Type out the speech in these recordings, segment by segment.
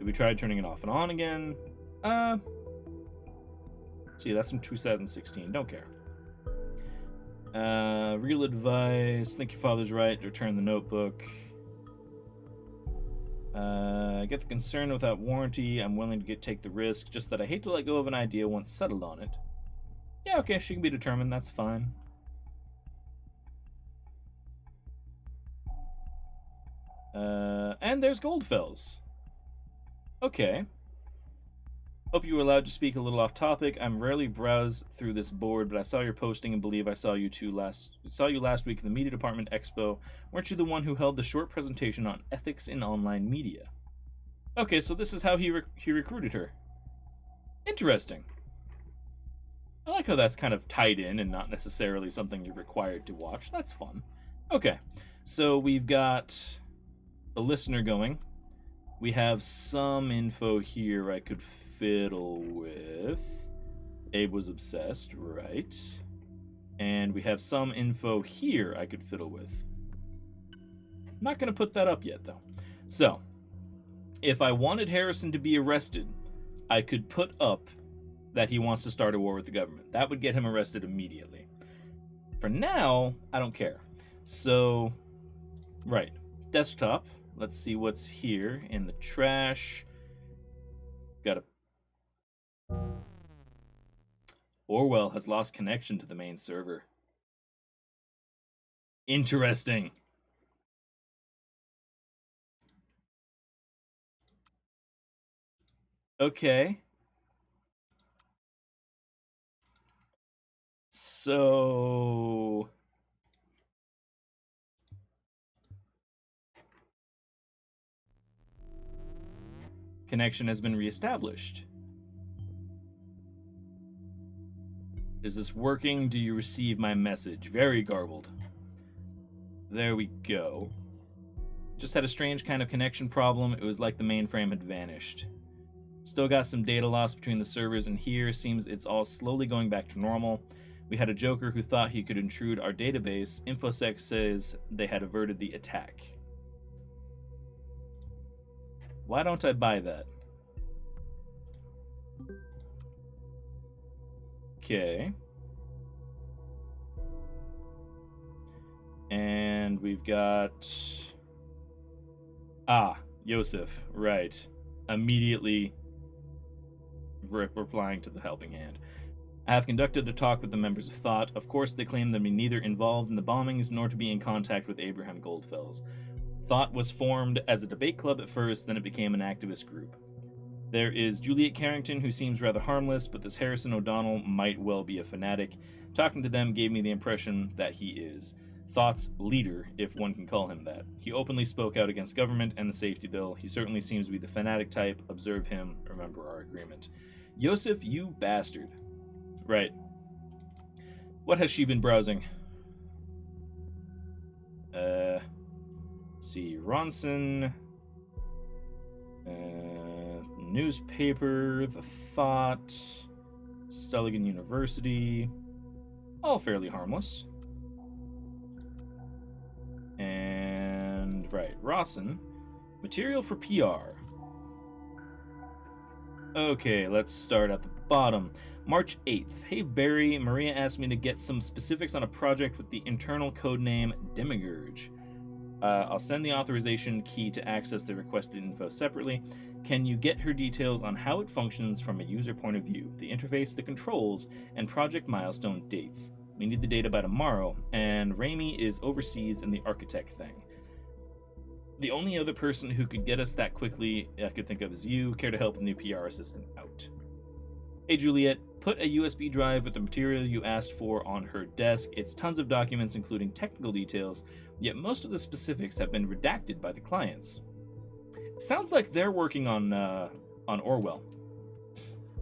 Have you tried turning it off and on again? See, that's from 2016. Don't care. Real advice. Think your father's right. Return the notebook. Get the concern without warranty. I'm willing to take the risk. Just that I hate to let go of an idea once settled on it. Yeah, okay, she can be determined. That's fine. And there's Goldfells. Okay. Hope you were allowed to speak a little off topic. I'm rarely browse through this board, but I saw your posting and believe I saw you last week in the Media Department Expo. Weren't you the one who held the short presentation on ethics in online media? Okay, so this is how he recruited her. Interesting. I like how that's kind of tied in and not necessarily something you're required to watch. That's fun. Okay, so we've got the listener going. We have some info here I could fiddle with. Abe was obsessed, right? And we have some info here I could fiddle with. I'm not going to put that up yet, though. So, if I wanted Harrison to be arrested, I could put up that he wants to start a war with the government. That would get him arrested immediately. For now, I don't care. So, right. Desktop. Let's see what's here in the trash. Got a... Orwell has lost connection to the main server. Interesting. Okay. So... connection has been reestablished. Is this working? Do you receive my message? Very garbled. There we go. Just had a strange kind of connection problem. It was like the mainframe had vanished. Still got some data loss between the servers, and here seems it's all slowly going back to normal. We had a joker who thought he could intrude our database. InfoSec says they had averted the attack. Why don't I buy that? Okay. And we've got... Yosef, right. Immediately replying to the helping hand. I have conducted a talk with the members of Thought. Of course, they claim to be neither involved in the bombings nor to be in contact with Abraham Goldfells. Thought was formed as a debate club at first, then it became an activist group. There is Juliet Carrington, who seems rather harmless, but this Harrison O'Donnell might well be a fanatic. Talking to them gave me the impression that he is Thought's leader, if one can call him that. He openly spoke out against government and the safety bill. He certainly seems to be the fanatic type. Observe him. Remember our agreement. Yosef, you bastard. Right. What has she been browsing? See, Ronson, newspaper, The Thought, Stulligan University, all fairly harmless. And, right, Rawson, material for PR. Okay, let's start at the bottom. March 8th. Hey Barry, Maria asked me to get some specifics on a project with the internal codename Demigurge. I'll send the authorization key to access the requested info separately. Can you get her details on how it functions from a user point of view, the interface, the controls, and project milestone dates? We need the data by tomorrow, and Raimi is overseas in the architect thing. The only other person who could get us that quickly I could think of is you. Care to help the new PR assistant out? Hey Juliet, put a USB drive with the material you asked for on her desk. It's tons of documents including technical details, yet most of the specifics have been redacted by the clients. Sounds like they're working on Orwell.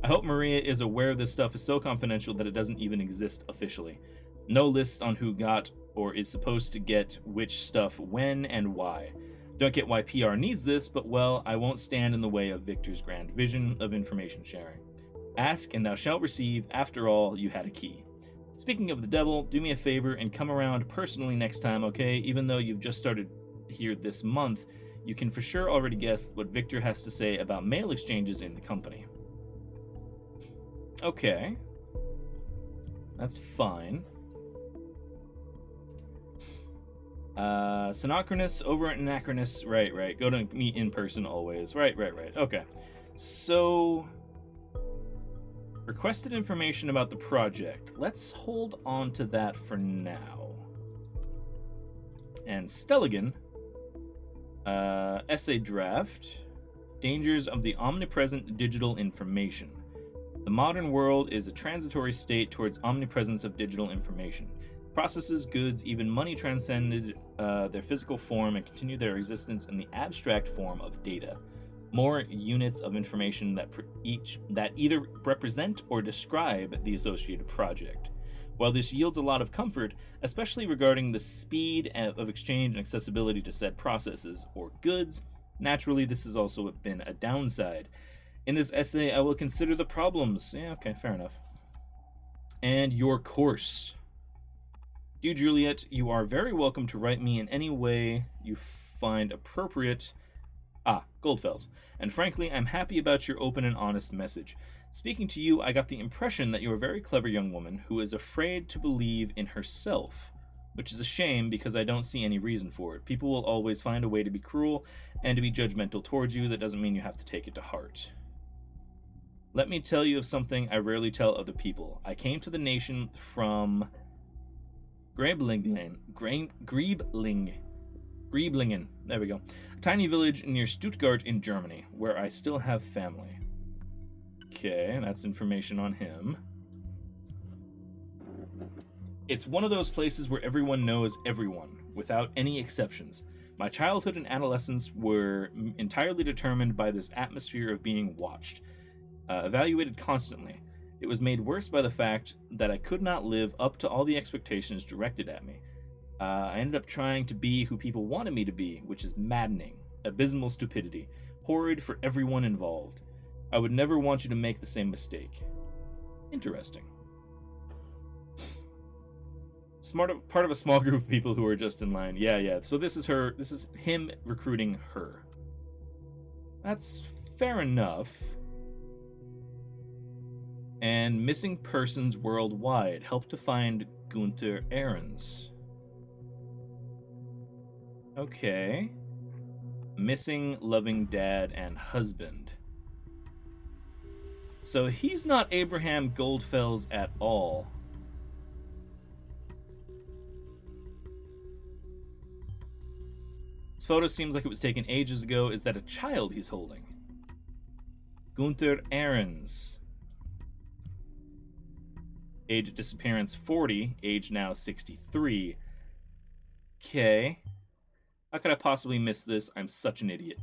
I hope Maria is aware this stuff is so confidential that it doesn't even exist officially. No lists on who got or is supposed to get which stuff when and why. Don't get why PR needs this, but well, I won't stand in the way of Victor's grand vision of information sharing. Ask and thou shalt receive. After all, you had a key. Speaking of the devil, do me a favor and come around personally next time, okay? Even though you've just started here this month, You can for sure already guess what Victor has to say about mail exchanges in the company. Okay. That's fine. Synchronous over anachronous. Right. Go to meet in person always. Right. Okay. So, requested information about the project. Let's hold on to that for now. And Stelligan, essay draft. Dangers of the omnipresent digital information. The modern world is a transitory state towards omnipresence of digital information. Processes, goods, even money transcended their physical form and continue their existence in the abstract form of data. More units of information that either represent or describe the associated project. While this yields a lot of comfort, especially regarding the speed of exchange and accessibility to said processes or goods, naturally this has also been a downside. In this essay, I will consider the problems. Yeah, okay, fair enough. And your course. Dear Juliet, you are very welcome to write me in any way you find appropriate. Goldfells. And frankly, I'm happy about your open and honest message. Speaking to you, I got the impression that you're a very clever young woman who is afraid to believe in herself, which is a shame because I don't see any reason for it. People will always find a way to be cruel and to be judgmental towards you. That doesn't mean you have to take it to heart. Let me tell you of something I rarely tell other people. I came to the nation from Greiblingen. There we go. A tiny village near Stuttgart in Germany, where I still have family. Okay, that's information on him. It's one of those places where everyone knows everyone, without any exceptions. My childhood and adolescence were entirely determined by this atmosphere of being watched, evaluated constantly. It was made worse by the fact that I could not live up to all the expectations directed at me. I ended up trying to be who people wanted me to be, which is maddening, abysmal stupidity, horrid for everyone involved. I would never want you to make the same mistake. Interesting. Part of a small group of people who are just in line. Yeah. So this is him recruiting her. That's fair enough. And missing persons worldwide. Help to find Gunther Ahrens. Okay. Missing loving dad and husband. So he's not Abraham Goldfells at all. This photo seems like it was taken ages ago. Is that a child he's holding? Gunther Ahrens. Age of disappearance 40, age now 63. Okay. How could I possibly miss this? I'm such an idiot.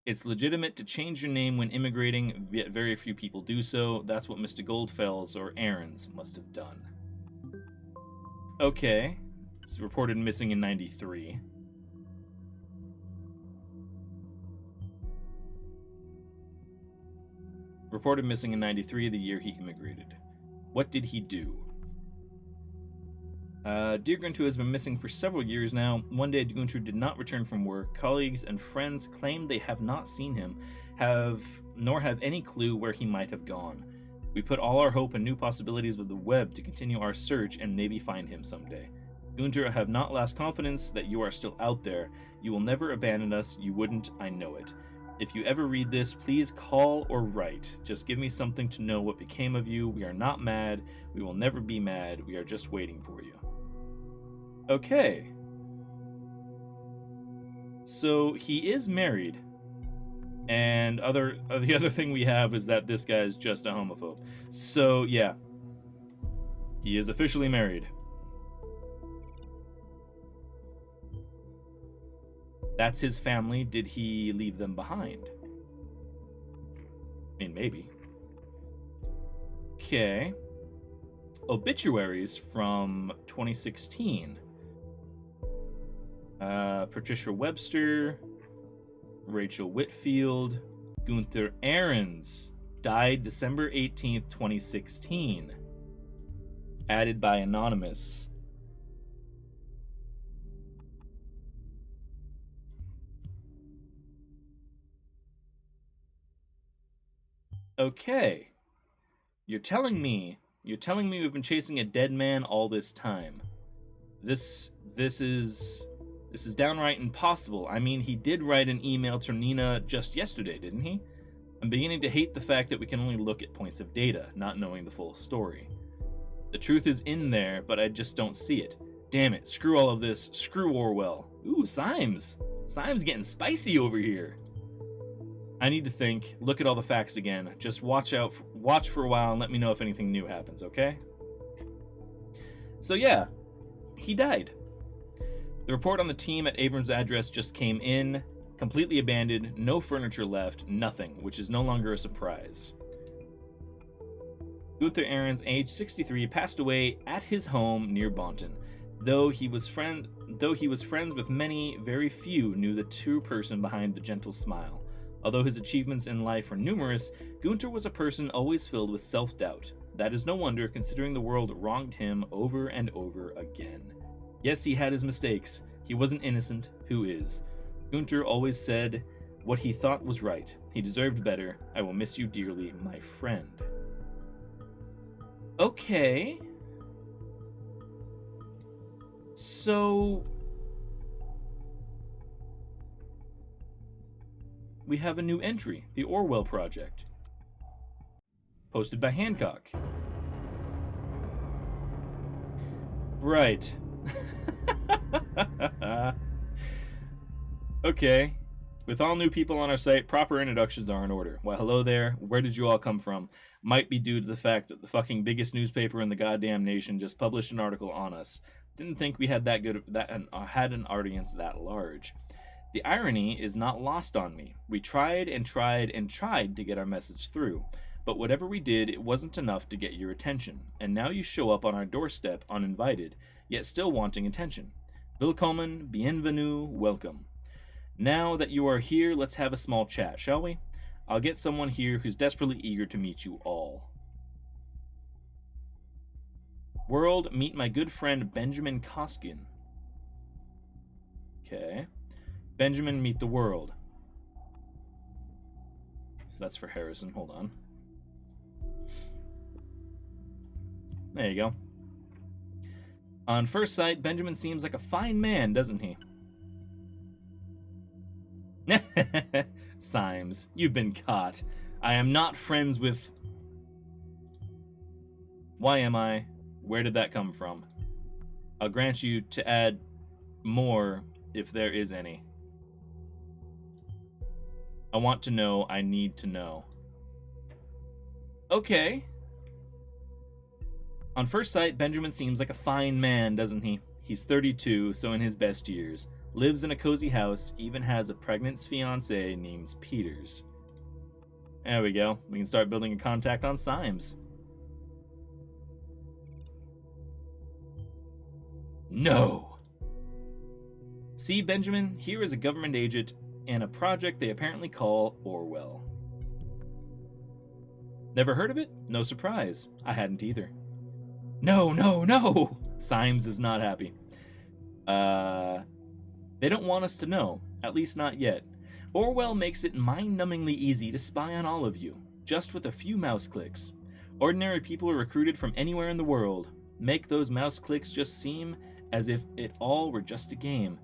It's legitimate to change your name when immigrating, yet very few people do so. That's what Mr. Goldfells or Ahrens must have done. Okay. It's reported missing in 93. Reported missing in 93, the year he immigrated. What did he do? Dear Gunter has been missing for several years now. One day, Gunter did not return from work. Colleagues and friends claim they have not seen him, nor have any clue where he might have gone. We put all our hope and new possibilities with the web to continue our search and maybe find him someday. Gunter, I have not lost confidence that you are still out there. You will never abandon us. You wouldn't, I know it. If you ever read this, please call or write. Just give me something to know what became of you. We are not mad. We will never be mad. We are just waiting for you. Okay. So he is married. And the other thing we have is that this guy is just a homophobe. So yeah. He is officially married. That's his family. Did he leave them behind? I mean, maybe. Okay. Obituaries from 2016. Patricia Webster, Rachel Whitfield, Gunther Ahrens, died December 18th, 2016. Added by Anonymous. Okay. You're telling me we've been chasing a dead man all this time. This is downright impossible. I mean, he did write an email to Nina just yesterday, didn't he? I'm beginning to hate the fact that we can only look at points of data, not knowing the full story. The truth is in there, but I just don't see it. Damn it, screw all of this, screw Orwell. Ooh, Symes. Symes getting spicy over here. I need to think, look at all the facts again. Just watch for a while and let me know if anything new happens, okay? So yeah, he died. The report on the team at Abrams' address just came in, completely abandoned, no furniture left, nothing, which is no longer a surprise. Gunther Ahrens, age 63, passed away at his home near Bonton. Though he was friends with many, very few knew the true person behind the gentle smile. Although his achievements in life were numerous, Gunther was a person always filled with self-doubt. That is no wonder, considering the world wronged him over and over again. Yes, he had his mistakes. He wasn't innocent. Who is? Gunther always said what he thought was right. He deserved better. I will miss you dearly, my friend. Okay. So we have a new entry, the Orwell Project, posted by Hancock. Right. Okay. With all new people on our site, proper introductions are in order. Why, hello there. Where did you all come from? Might be due to the fact that the fucking biggest newspaper in the goddamn nation just published an article on us. Didn't think we had had an audience that large. The irony is not lost on me. We tried and tried and tried to get our message through, but whatever we did, it wasn't enough to get your attention, and now you show up on our doorstep uninvited, yet still wanting attention. Willkommen, bienvenue, welcome. Now that you are here, let's have a small chat, shall we? I'll get someone here who's desperately eager to meet you all. World, meet my good friend Benjamin Koskin. Okay. Benjamin, meet the world. So that's for Harrison. Hold on. There you go. On first sight, Benjamin seems like a fine man, doesn't he? Symes, you've been caught. I am not friends with... Why am I? Where did that come from? I'll grant you to add more if there is any. I want to know. I need to know. Okay. On first sight, Benjamin seems like a fine man, doesn't he? He's 32, so in his best years. Lives in a cozy house, even has a pregnant fiancé named Peters. There we go. We can start building a contact on Symes. No! See, Benjamin, here is a government agent and a project they apparently call Orwell. Never heard of it? No surprise. I hadn't either. No, no, no! Symes is not happy. They don't want us to know, at least not yet. Orwell makes it mind-numbingly easy to spy on all of you, just with a few mouse clicks. Ordinary people are recruited from anywhere in the world. Make those mouse clicks just seem as if it all were just a game.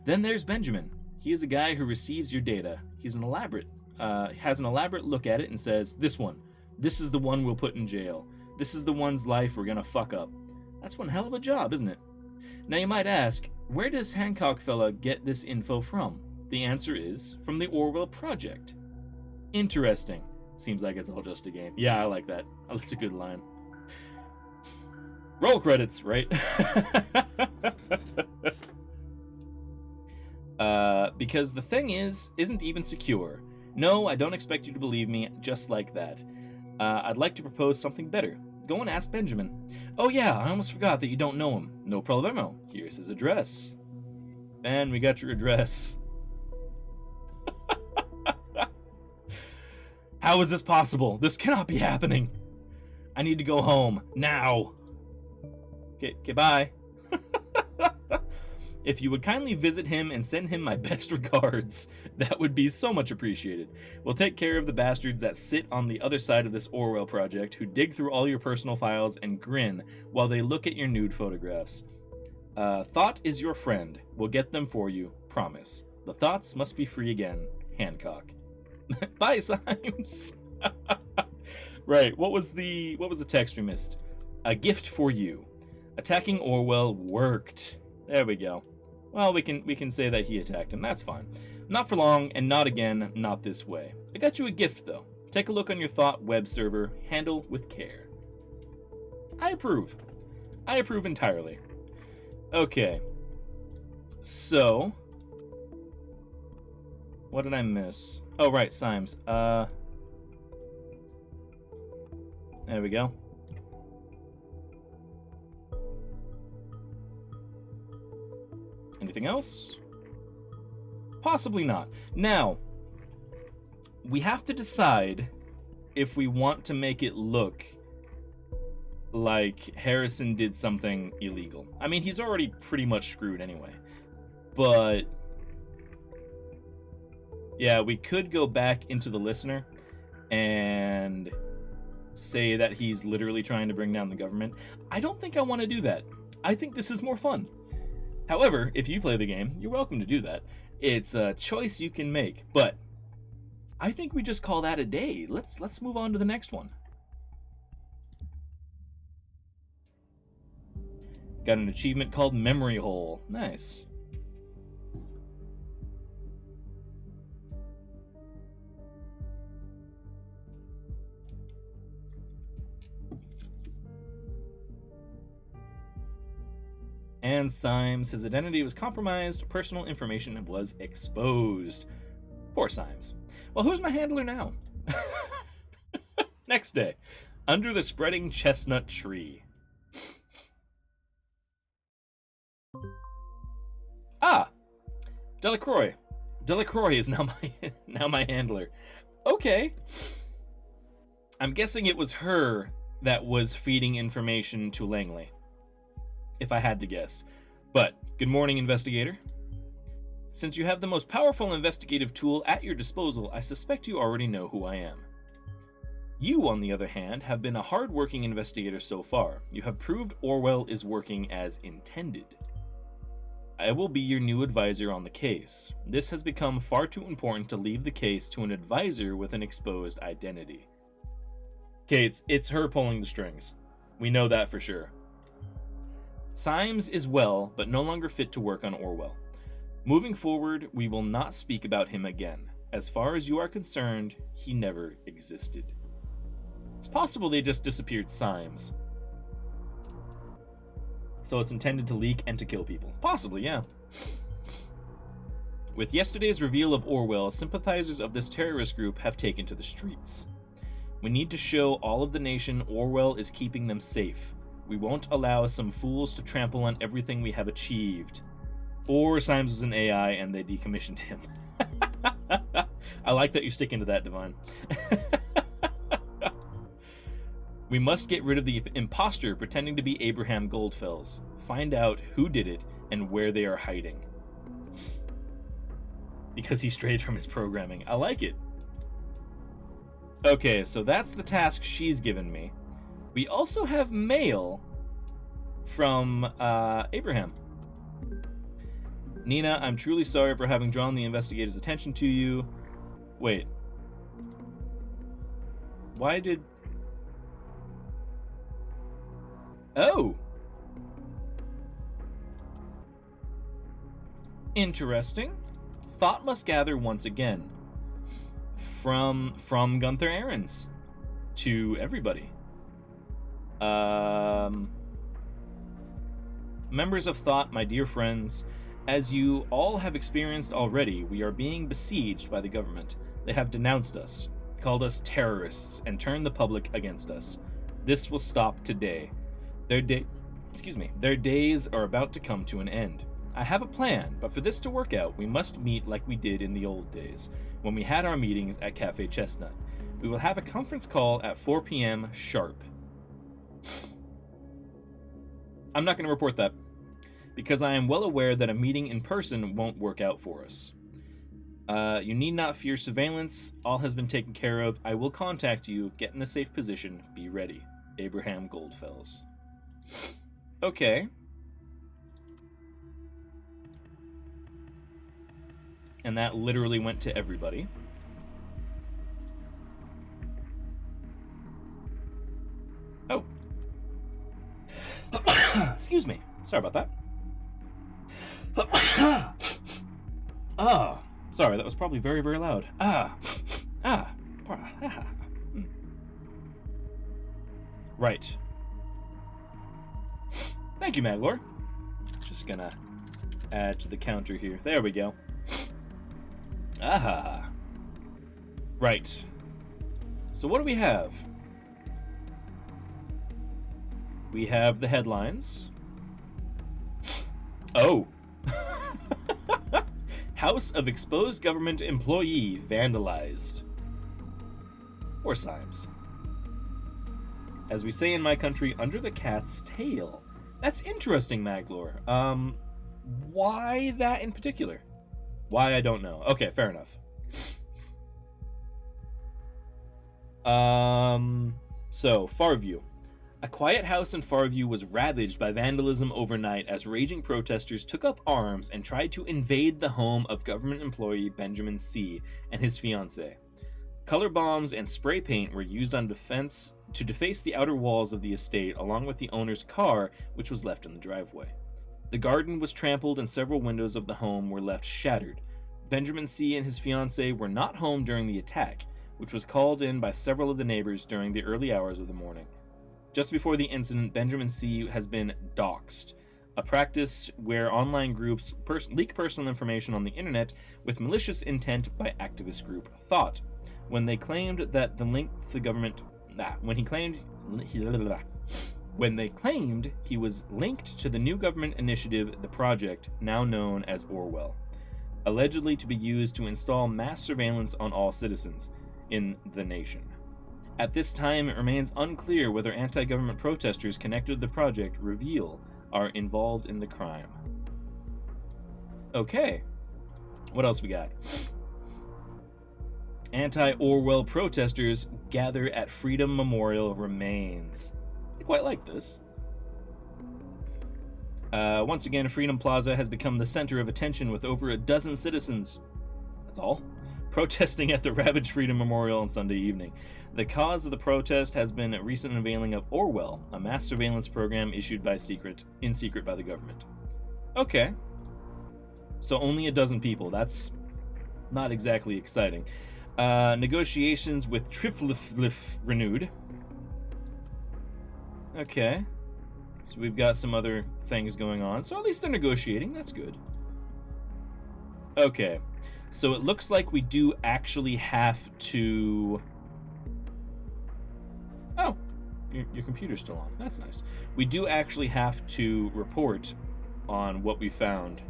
Then there's Benjamin. He is a guy who receives your data. He's has an elaborate look at it and says, this is the one we'll put in jail. This is the one's life we're gonna fuck up. That's one hell of a job, isn't it? Now you might ask, where does Hancock fella get this info from? The answer is, from the Orwell Project. Interesting. Seems like it's all just a game. Yeah, I like that. That's a good line. Roll credits, right? Because the thing isn't even secure. No, I don't expect you to believe me just like that. I'd like to propose something better. Go and ask Benjamin. Oh yeah, I almost forgot that you don't know him. No problemo. Here's his address. Ben, we got your address. How is this possible? This cannot be happening. I need to go home. Now. Okay, bye. If you would kindly visit him and send him my best regards, that would be so much appreciated. We'll take care of the bastards that sit on the other side of this Orwell project, who dig through all your personal files and grin while they look at your nude photographs. Thought is your friend. We'll get them for you, promise. The thoughts must be free again, Hancock. Bye, Symes. Right, what was the text we missed? A gift for you. Attacking Orwell worked. There we go. Well, we can say that he attacked him. That's fine. Not for long, and not again, not this way. I got you a gift, though. Take a look on your Thought web server. Handle with care. I approve. I approve entirely. Okay. So, what did I miss? Oh, right, Symes. There we go. Anything else? Possibly not. Now, we have to decide if we want to make it look like Harrison did something illegal. I mean, he's already pretty much screwed anyway. But yeah, we could go back into the listener and say that he's literally trying to bring down the government. I don't think I want to do that. I think this is more fun. However, if you play the game, you're welcome to do that. It's a choice you can make, but I think we just call that a day. Let's move on to the next one. Got an achievement called Memory Hole. Nice. And Symes, his identity was compromised, personal information was exposed. Poor Symes. Well, who's my handler now? Next day, under the spreading chestnut tree. Ah! Delacroix. Delacroix is now my handler. Okay. I'm guessing it was her that was feeding information to Langley, if I had to guess. But, good morning, investigator. Since you have the most powerful investigative tool at your disposal, I suspect you already know who I am. You, on the other hand, have been a hard-working investigator so far. You have proved Orwell is working as intended. I will be your new advisor on the case. This has become far too important to leave the case to an advisor with an exposed identity. Okay, it's her pulling the strings. We know that for sure. Symes is well, but no longer fit to work on Orwell. Moving forward, we will not speak about him again. As far as you are concerned, he never existed. It's possible they just disappeared Symes. So it's intended to leak and to kill people. Possibly, yeah. With yesterday's reveal of Orwell, sympathizers of this terrorist group have taken to the streets. We need to show all of the nation Orwell is keeping them safe. We won't allow some fools to trample on everything we have achieved. Or Symes was an AI and they decommissioned him. I like that you're sticking to that, Divine. We must get rid of the imposter pretending to be Abraham Goldfells. Find out who did it and where they are hiding. Because he strayed from his programming. I like it. Okay, so that's the task she's given me. We also have mail from Abraham. Nina, I'm truly sorry for having drawn the investigator's attention to you. Wait. Why did... Oh! Interesting. Thought must gather once again. From Gunther Ahrens to everybody. Members of Thought, my dear friends, as you all have experienced already, we are being besieged by the government. They have denounced us, called us terrorists, and turned the public against us. This will stop today. Their days are about to come to an end. I have a plan, but for this to work out, we must meet like we did in the old days, when we had our meetings at Cafe Chestnut. We will have a conference call at 4 p.m. sharp. I'm not going to report that. because I am well aware that a meeting in person won't work out for us. You need not fear surveillance. All has been taken care of. I will contact you. Get in a safe position. Be ready. Abraham Goldfells. Okay. And that literally went to everybody. Oh. Excuse me. Sorry about that. Sorry, that was probably very, very loud. Right. Thank you, Maglor. Just gonna add to the counter here. There we go. Right. So what do we have? We have the headlines. Oh. House of exposed government employee vandalized. Or Symes. As we say in my country, under the cat's tail. That's interesting, Maglor. Why that in particular? Why, I don't know. Okay, fair enough. So, Farview. A quiet house in Farview was ravaged by vandalism overnight as raging protesters took up arms and tried to invade the home of government employee Benjamin C. and his fiancée. Color bombs and spray paint were used on defense to deface the outer walls of the estate, along with the owner's car, which was left in the driveway. The garden was trampled and several windows of the home were left shattered. Benjamin C. and his fiancée were not home during the attack, which was called in by several of the neighbors during the early hours of the morning. Just before the incident, Benjamin C. has been doxxed, a practice where online groups leak personal information on the internet with malicious intent by activist group Thought. When they claimed that the link to the government, when they claimed he was linked to the new government initiative, the project, now known as Orwell, allegedly to be used to install mass surveillance on all citizens in the nation. At this time, it remains unclear whether anti-government protesters connected to the project are involved in the crime. Okay. What else we got? Anti-Orwell protesters gather at Freedom Memorial remains. I quite like this. Once again, Freedom Plaza has become the center of attention with over a dozen citizens. That's all. Protesting at the ravaged Freedom Memorial on Sunday evening. The cause of the protest has been a recent unveiling of Orwell, a mass surveillance program issued in secret by the government. Okay. So only a dozen people. That's not exactly exciting. Negotiations with Triflif renewed. Okay. So we've got some other things going on. So at least they're negotiating. That's good. Okay. So it looks like we do actually have to... Oh, your computer's still on. That's nice. We do actually have to report on what we found.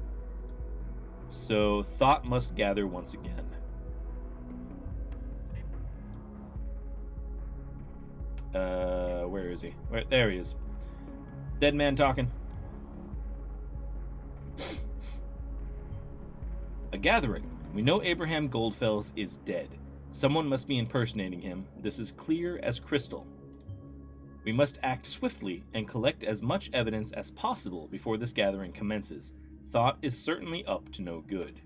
So Thought must gather once again. Where is he? There he is. Dead man talking. A gathering. We know Abraham Goldfells is dead. Someone must be impersonating him. This is clear as crystal. We must act swiftly and collect as much evidence as possible before this gathering commences. Thought is certainly up to no good.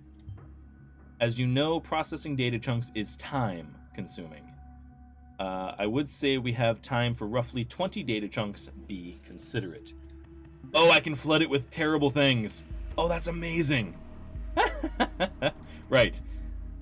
As you know, processing data chunks is time-consuming. I would say we have time for roughly 20 data chunks. Be considerate. Oh, I can flood it with terrible things. Oh, that's amazing. Right.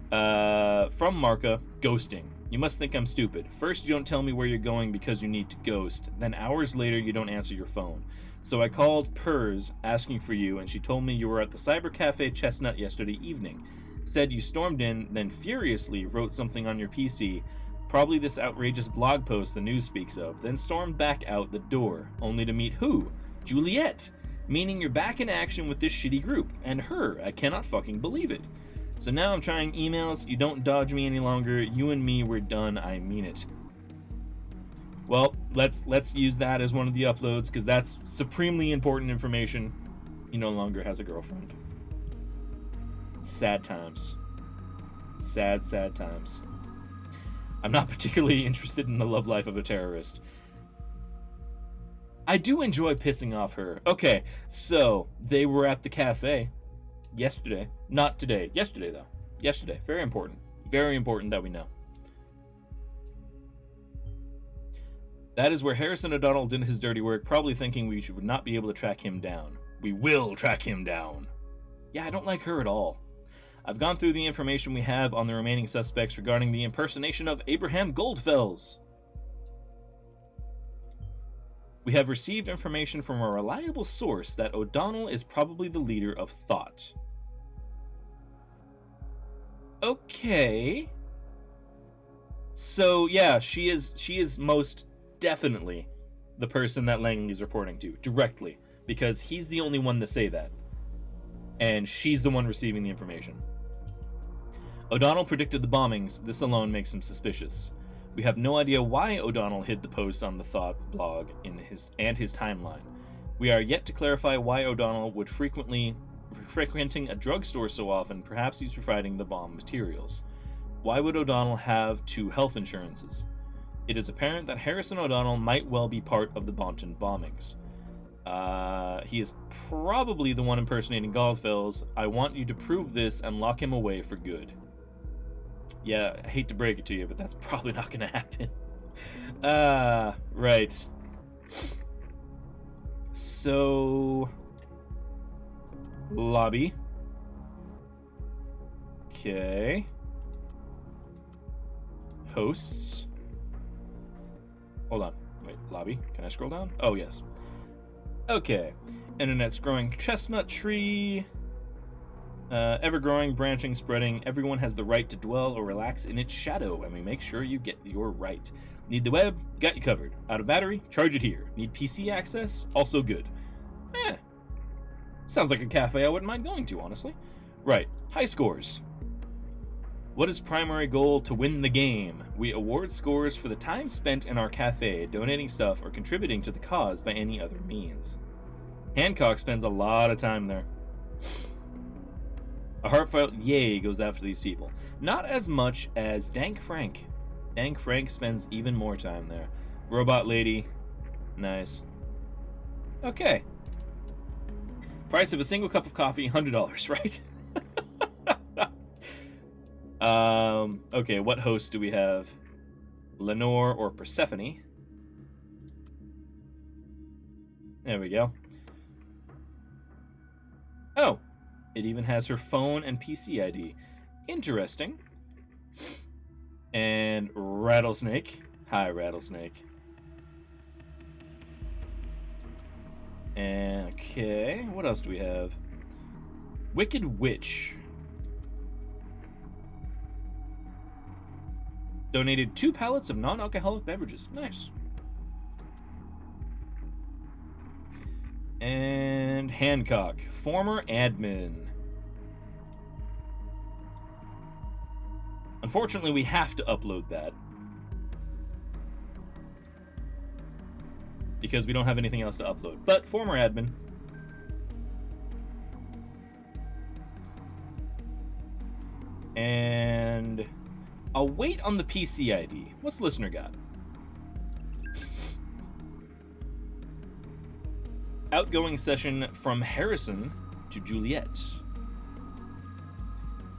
From Marka, ghosting. You must think I'm stupid. First, you don't tell me where you're going because you need to ghost. Then hours later, you don't answer your phone. So I called Pers asking for you, and she told me you were at the Cyber Cafe Chestnut yesterday evening. Said you stormed in, then furiously wrote something on your PC, probably this outrageous blog post the news speaks of, then stormed back out the door, only to meet who? Juliet! Meaning you're back in action with this shitty group, and her. I cannot fucking believe it. So now I'm trying emails, you don't dodge me any longer, you and me, we're done, I mean it. Well, let's use that as one of the uploads, because that's supremely important information. He no longer has a girlfriend. Sad times. Sad, sad times. I'm not particularly interested in the love life of a terrorist. I do enjoy pissing off her. Okay, so they were at the cafe yesterday. Not today. Yesterday, though. Yesterday. Very important. Very important that we know. That is where Harrison O'Donnell did his dirty work, probably thinking we would not be able to track him down. We will track him down. Yeah, I don't like her at all. I've gone through the information we have on the remaining suspects regarding the impersonation of Abraham Goldfells. We have received information from a reliable source that O'Donnell is probably the leader of thought. Okay. So, yeah, she is most definitely the person that Langley's reporting to, directly, because he's the only one to say that. And she's the one receiving the information. O'Donnell predicted the bombings. This alone makes him suspicious. We have no idea why O'Donnell hid the posts on the Thoughts blog in his timeline. We are yet to clarify why O'Donnell would frequenting a drugstore so often. Perhaps he's providing the bomb materials. Why would O'Donnell have 2 health insurances? It is apparent that Harrison O'Donnell might well be part of the Bonton bombings. He is probably the one impersonating Goldfells. I want you to prove this and lock him away for good. Yeah, I hate to break it to you, but that's probably not gonna happen. Right. So... lobby. Okay. Hosts. Hold on. Wait, lobby? Can I scroll down? Oh, yes. Okay. Internet's growing chestnut tree. Ever-growing, branching, spreading. Everyone has the right to dwell or relax in its shadow, and we make sure you get your right. Need the web? Got you covered. Out of battery? Charge it here. Need PC access? Also good. Sounds like a cafe I wouldn't mind going to, honestly. Right. High scores. What is primary goal? To win the game. We award scores for the time spent in our cafe, donating stuff, or contributing to the cause by any other means. Hancock spends a lot of time there. A heartfelt yay goes after these people. Not as much as Dank Frank. Dank Frank spends even more time there. Robot lady. Nice. Okay. Price of a single cup of coffee, $100, right? Okay, what host do we have? Lenore or Persephone? There we go. Oh, it even has her phone and PC ID. Interesting. And Rattlesnake. Hi, Rattlesnake. Okay, what else do we have? Wicked Witch. Donated 2 pallets of non-alcoholic beverages. Nice. And Hancock, former admin. Unfortunately, we have to upload that, because we don't have anything else to upload. But former admin. And I'll wait on the PC ID. What's the listener got? Outgoing session from Harrison to Juliet.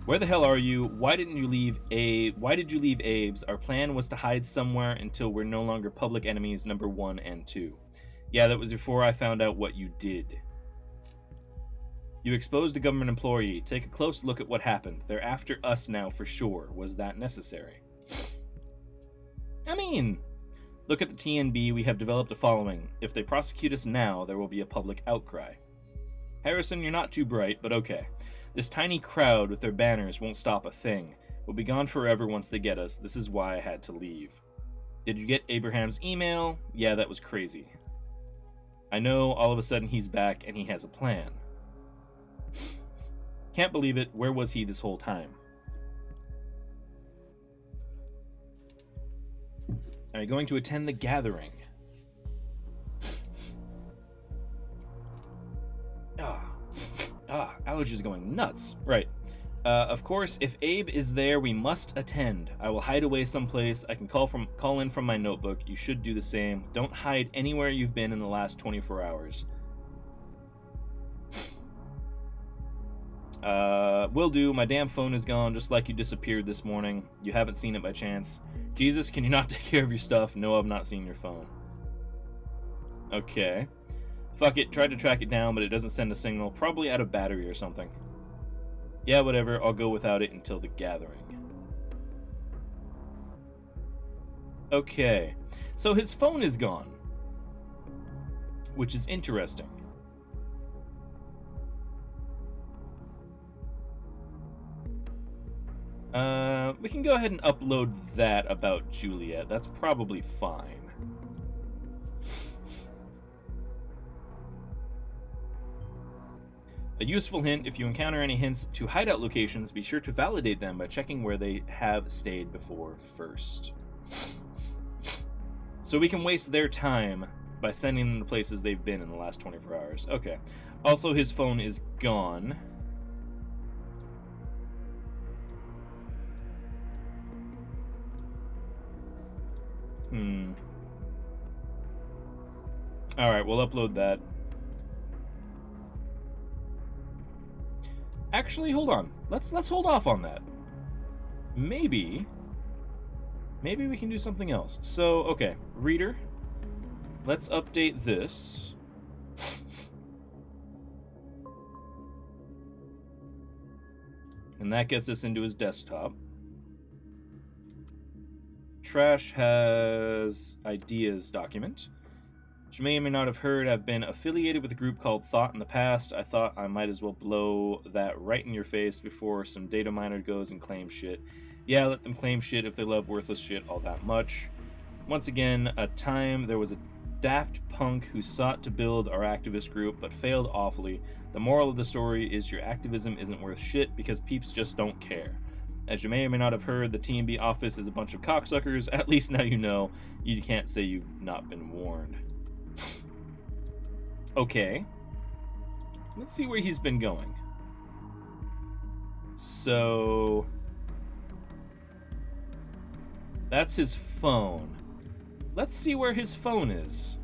Where the hell are you? Why did you leave Abe's? Our plan was to hide somewhere until we're no longer public enemies number 1 and 2. Yeah, that was before I found out what you did. You exposed a government employee. Take a close look at what happened. They're after us now for sure. Was that necessary? I mean, look at the TNB. We have developed a following. If they prosecute us now, there will be a public outcry. Harrison, you're not too bright, but okay. This tiny crowd with their banners won't stop a thing. We'll be gone forever once they get us. This is why I had to leave. Did you get Abraham's email? Yeah, that was crazy. I know all of a sudden he's back and he has a plan. Can't believe it. Where was he this whole time? Are you going to attend the gathering? allergies going nuts. Right. Of course, if Abe is there, we must attend. I will hide away someplace. I can call in from my notebook. You should do the same. Don't hide anywhere you've been in the last 24 hours. Will do. My damn phone is gone, just like you disappeared this morning. You haven't seen it by chance. Jesus, can you not take care of your stuff? No, I've not seen your phone. Okay. Fuck it, tried to track it down, but it doesn't send a signal. Probably out of battery or something. Yeah, whatever, I'll go without it until the gathering. Okay. So his phone is gone. Which is interesting. We can go ahead and upload that about Juliet. That's probably fine. A useful hint: if you encounter any hints to hideout locations, be sure to validate them by checking where they have stayed before first. So we can waste their time by sending them to places they've been in the last 24 hours. Okay. Also, his phone is gone. Alright, we'll upload that. Actually, hold on. Let's hold off on that. Maybe we can do something else. So, okay, reader. Let's update this. And that gets us into his desktop. Trash has ideas document. Which you may or may not have heard, I've been affiliated with a group called Thought in the past. I thought I might as well blow that right in your face before some data miner goes and claims shit. Yeah, let them claim shit if they love worthless shit all that much. Once again, a time there was a daft punk who sought to build our activist group but failed awfully. The moral of the story is your activism isn't worth shit because peeps just don't care. As you may or may not have heard, the TMB office is a bunch of cocksuckers. At least now you know. You can't say you've not been warned. Okay. Let's see where he's been going. So... that's his phone. Let's see where his phone is.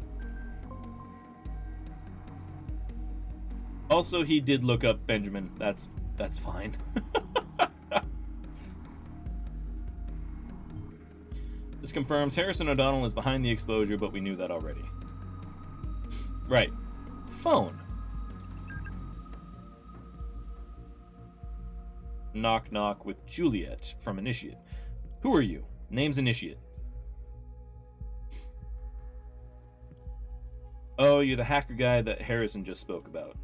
Also, he did look up Benjamin. That's fine. This confirms Harrison O'Donnell is behind the exposure, but we knew that already. Right. Phone. Knock knock with Juliet from Initiate. Who are you? Name's Initiate. Oh, you're the hacker guy that Harrison just spoke about.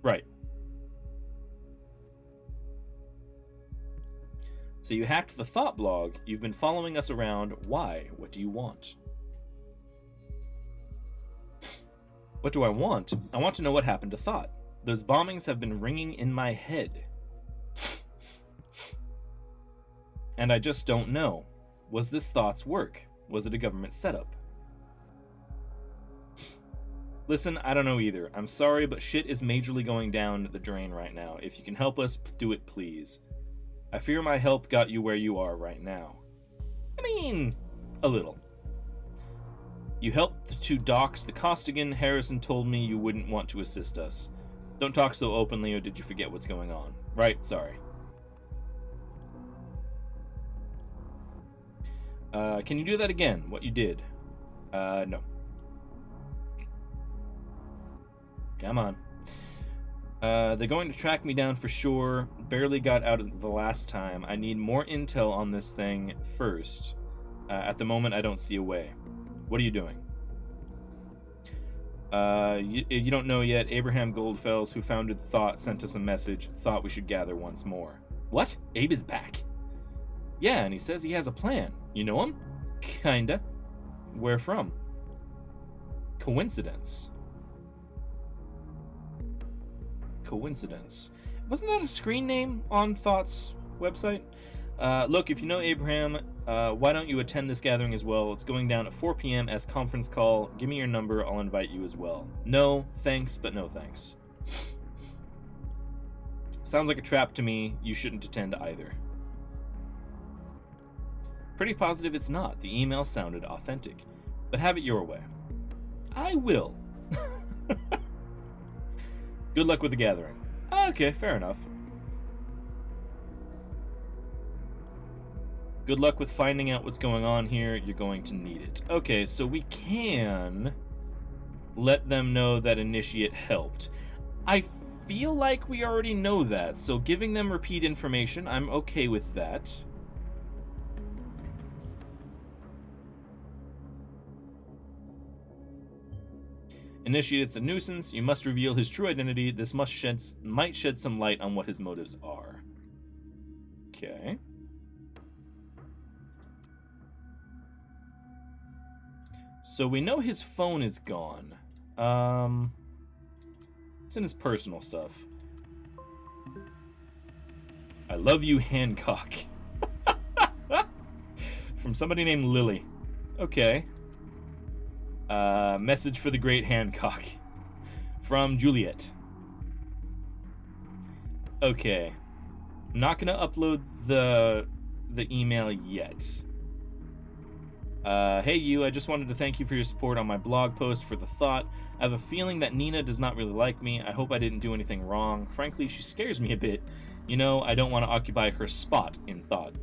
Right. So you hacked the Thought blog. You've been following us around. Why? What do you want? What do I want? I want to know what happened to Thought. Those bombings have been ringing in my head. And I just don't know. Was this Thought's work? Was it a government setup? Listen, I don't know either. I'm sorry, but shit is majorly going down the drain right now. If you can help us, do it please. I fear my help got you where you are right now. I mean, a little. You helped to dox the Costigan. Harrison told me you wouldn't want to assist us. Don't talk so openly, or did you forget what's going on? Right, sorry. Can you do that again? What you did? No. Come on. They're going to track me down for sure. Barely got out of the last time. I need more intel on this thing first. At the moment, I don't see a way. What are you doing? You don't know yet. Abraham Goldfels, who founded Thought, sent us a message. Thought we should gather once more. What? Abe is back? Yeah, and he says he has a plan. You know him? Kinda. Where from? Coincidence. Coincidence. Wasn't that a screen name on Thought's website? Look, if you know Abraham, why don't you attend this gathering as well? It's going down at 4 p.m. as conference call. Give me your number, I'll invite you as well. No, thanks, but no thanks. Sounds like a trap to me. You shouldn't attend either. Pretty positive it's not. The email sounded authentic. But have it your way. I will. Good luck with the gathering. Okay, fair enough. Good luck with finding out what's going on here. You're going to need it. Okay, so we can let them know that Initiate helped. I feel like we already know that, so giving them repeat information, I'm okay with that. Initiate, it's a nuisance. You must reveal his true identity. This might shed some light on what his motives are. Okay. So we know his phone is gone. It's in his personal stuff. I love you, Hancock. From somebody named Lily. Okay. Message for the great Hancock. From Juliet. Okay. I'm not gonna upload the email yet. Hey you, I just wanted to thank you for your support on my blog post for the thought. I have a feeling that Nina does not really like me. I hope I didn't do anything wrong. Frankly, she scares me a bit. You know, I don't want to occupy her spot in thought.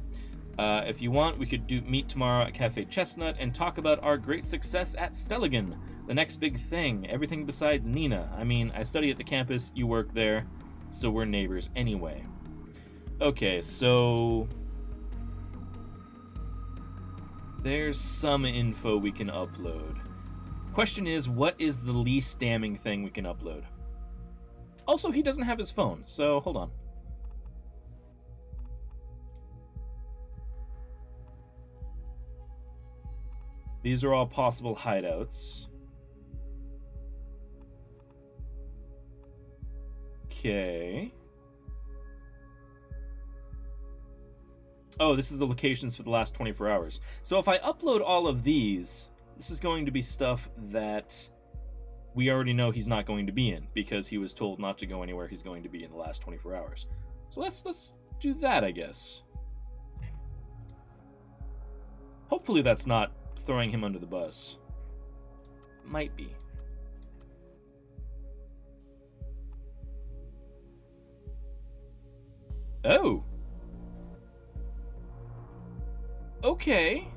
If you want, we could meet tomorrow at Cafe Chestnut and talk about our great success at Stelligan. The next big thing, everything besides Nina. I mean, I study at the campus, you work there, so we're neighbors anyway. Okay, so there's some info we can upload. Question is, what is the least damning thing we can upload? Also, he doesn't have his phone, so hold on. These are all possible hideouts. Okay. Oh, this is the locations for the last 24 hours. So if I upload all of these, this is going to be stuff that we already know he's not going to be in because he was told not to go anywhere he's going to be in the last 24 hours. So let's do that, I guess. Hopefully that's not throwing him under the bus. Might be. Oh. Okay.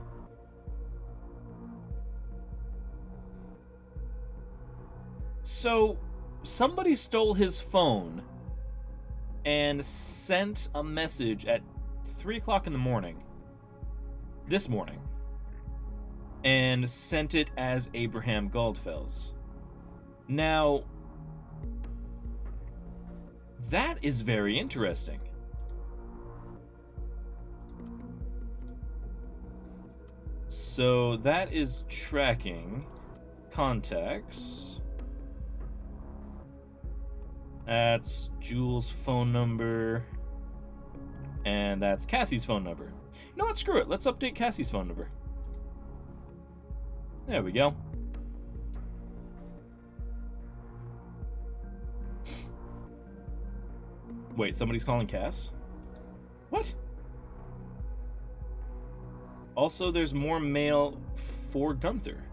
So, somebody stole his phone and sent a message at 3 o'clock in the morning, this morning, and sent it as Abraham Goldfels. Now, that is very interesting. So that is tracking contacts. That's Jules' phone number. And that's Cassie's phone number. You know what? Screw it. Let's update Cassie's phone number. There we go. Wait, somebody's calling Cass? What? Also, there's more mail for Gunther.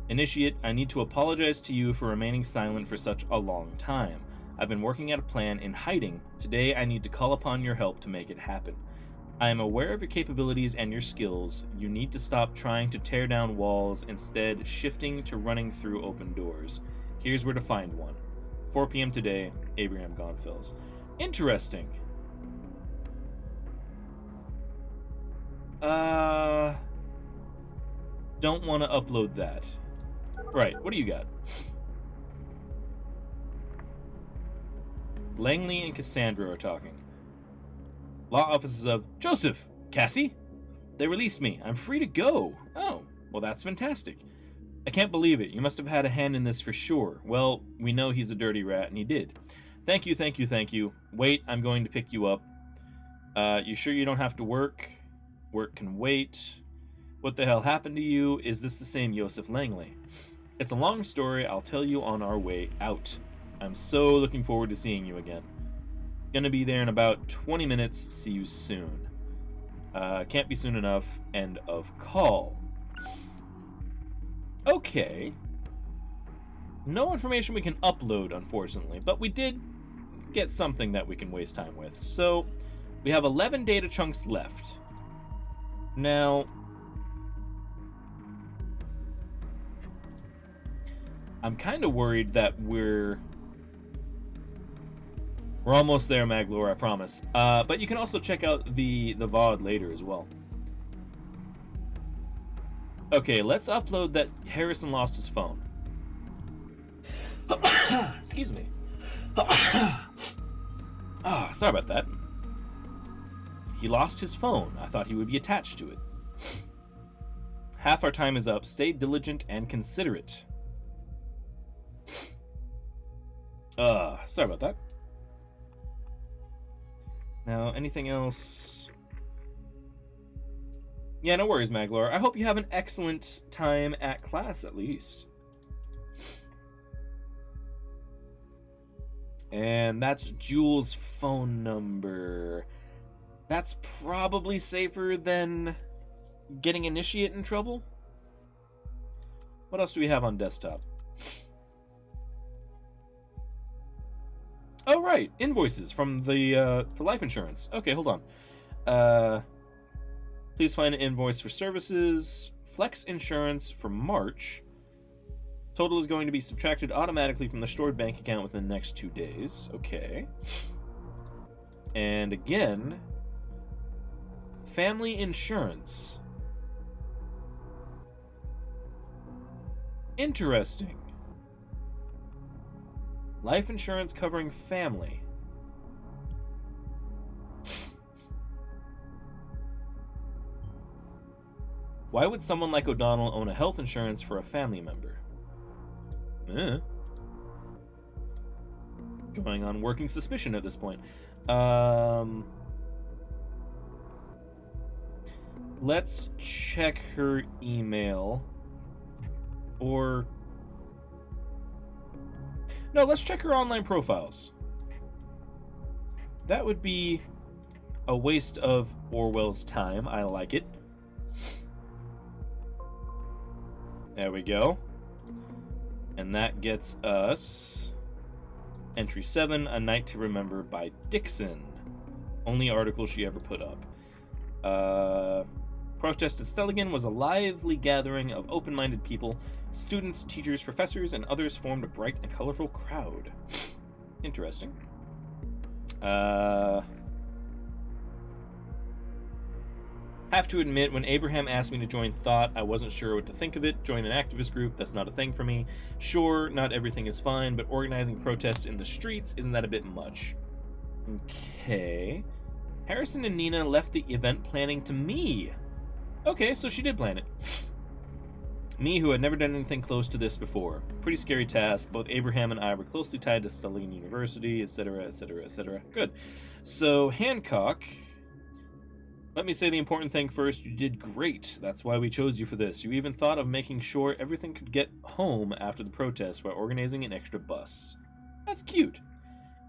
Initiate, I need to apologize to you for remaining silent for such a long time. I've been working at a plan in hiding. Today, I need to call upon your help to make it happen. I am aware of your capabilities and your skills. You need to stop trying to tear down walls, instead shifting to running through open doors. Here's where to find one. 4 p.m. today, Abraham Goldfels. Interesting. Don't want to upload that. Right, what do you got? Langley and Cassandra are talking. Law offices of Joseph, Cassie? They released me. I'm free to go. Oh, well, that's fantastic. I can't believe it. You must have had a hand in this for sure. Well, we know he's a dirty rat, and he did. Thank you, thank you, thank you. Wait, I'm going to pick you up. You sure you don't have to work? Work can wait. What the hell happened to you? Is this the same Joseph Langley? It's a long story. I'll tell you on our way out. I'm so looking forward to seeing you again. Gonna be there in about 20 minutes. See you soon. Can't be soon enough. End of call. Okay. No information we can upload, unfortunately, but we did get something that we can waste time with. So, we have 11 data chunks left. Now, I'm kind of worried that we're almost there, Maglore, I promise. But you can also check out the VOD later as well. Okay, let's upload that Harrison lost his phone. Excuse me. Sorry about that. He lost his phone. I thought he would be attached to it. Half our time is up. Stay diligent and considerate. Sorry about that. Now, anything else? Yeah, no worries, Maglore. I hope you have an excellent time at class, at least. And that's Jules' phone number. That's probably safer than getting Initiate in trouble. What else do we have on desktop? Oh, right. Invoices from the life insurance. Okay, hold on. Please find an invoice for services. Flex insurance for March. Total is going to be subtracted automatically from the stored bank account within the next 2 days. Okay. And again, family insurance. Interesting. Life insurance covering family. Why would someone like O'Donnell own a health insurance for a family member? Going on working suspicion at this point. Let's check her email. Or... no, let's check her online profiles. That would be a waste of Orwell's time. I like it. There we go. And that gets us entry 7, A Night to Remember by Dixon. Only article she ever put up. Protest at Stelligan was a lively gathering of open-minded people. Students, teachers, professors, and others formed a bright and colorful crowd. Interesting. Have to admit, when Abraham asked me to join Thought, I wasn't sure what to think of it. Join an activist group, that's not a thing for me. Sure, not everything is fine, but organizing protests in the streets, isn't that a bit much? Okay. Harrison and Nina left the event planning to me. Okay, so she did plan it. Me, who had never done anything close to this before. Pretty scary task. Both Abraham and I were closely tied to Stelligan University, etc., etc., etc. Good. So, Hancock... let me say the important thing first. You did great. That's why we chose you for this. You even thought of making sure everything could get home after the protest by organizing an extra bus. That's cute.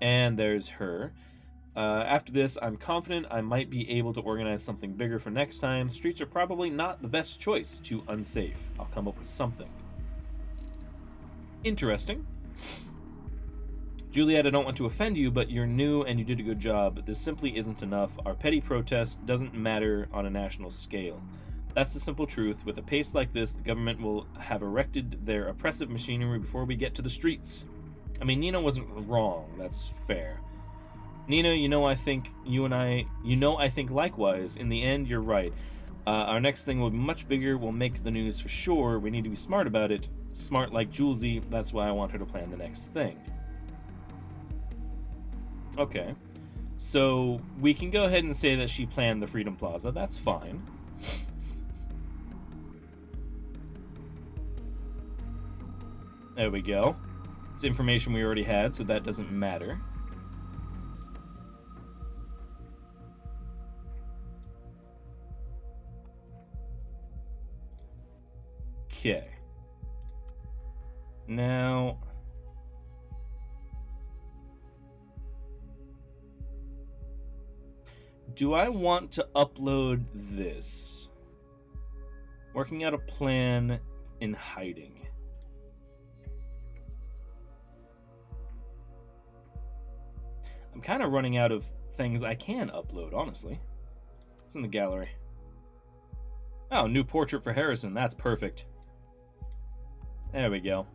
And there's her. After this, I'm confident I might be able to organize something bigger for next time. Streets are probably not the best choice. Too unsafe. I'll come up with something. Interesting. Juliet, I don't want to offend you, but you're new and you did a good job. This simply isn't enough. Our petty protest doesn't matter on a national scale. That's the simple truth. With a pace like this, the government will have erected their oppressive machinery before we get to the streets. I mean, Nina wasn't wrong. That's fair. Nina, I think likewise. In the end, you're right. Our next thing will be much bigger. We'll make the news for sure. We need to be smart about it. Smart like Julesy. That's why I want her to plan the next thing. Okay. So, we can go ahead and say that she planned the Freedom Plaza. That's fine. There we go. It's information we already had, so that doesn't matter. Okay. Now... Do I want to upload this? Working out a plan in hiding. I'm kind of running out of things I can upload, honestly. It's in the gallery. Oh, new portrait for Harrison. That's perfect. There we go.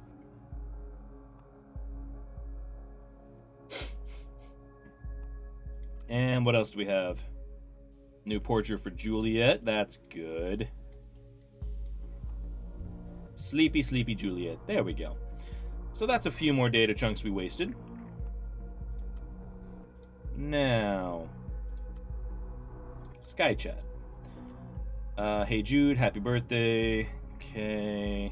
And what else do we have? New portrait for Juliet. That's good. Sleepy, sleepy Juliet. There we go. So that's a few more data chunks we wasted. Now, Sky Chat. Hey Jude, happy birthday. Okay.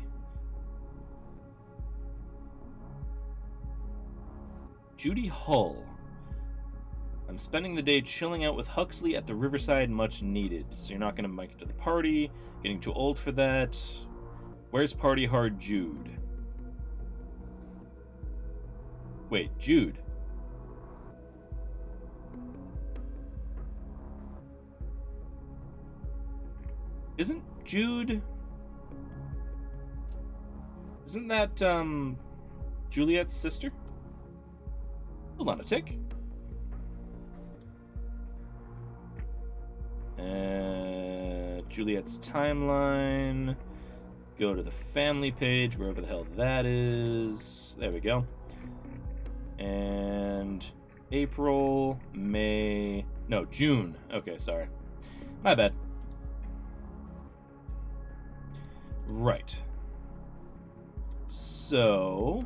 Judy Hull. I'm spending the day chilling out with Huxley at the Riverside, much needed. So you're not going to make it to the party. Getting too old for that. Where's Party Hard Jude? Wait, Jude. Isn't Jude... Isn't that, Juliet's sister? Hold on a tick. Juliet's timeline. Go to the family page, wherever the hell that is. There we go. And April, May... No, June. Okay, sorry. My bad. Right. So...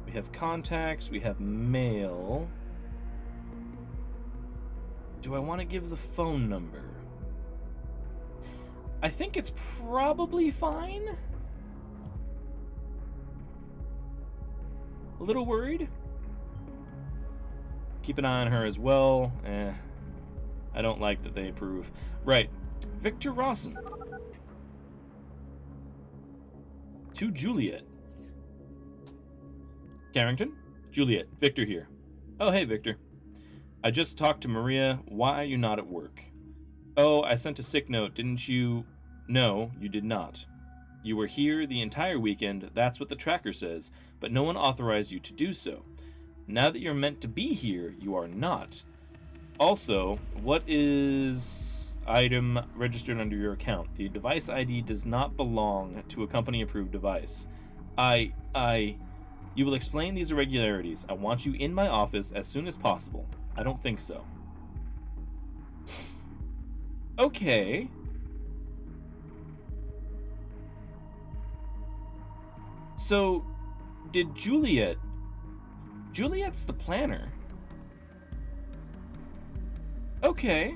we have contacts, we have mail. Do I want to give the phone number? I think it's probably fine. A little worried. Keep an eye on her as well. I don't like that they approve. Right. Victor Rawson. To Juliet. Carrington? Juliet. Victor here. Oh, hey, Victor. I just talked to Maria. Why are you not at work? Oh, I sent a sick note, didn't you? No, you did not. You were here the entire weekend, that's what the tracker says, but no one authorized you to do so. Now that you're meant to be here, you are not. Also, what is item registered under your account? The device ID does not belong to a company-approved device. You will explain these irregularities. I want you in my office as soon as possible. I don't think so. Okay. So, did Juliet's the planner. Okay.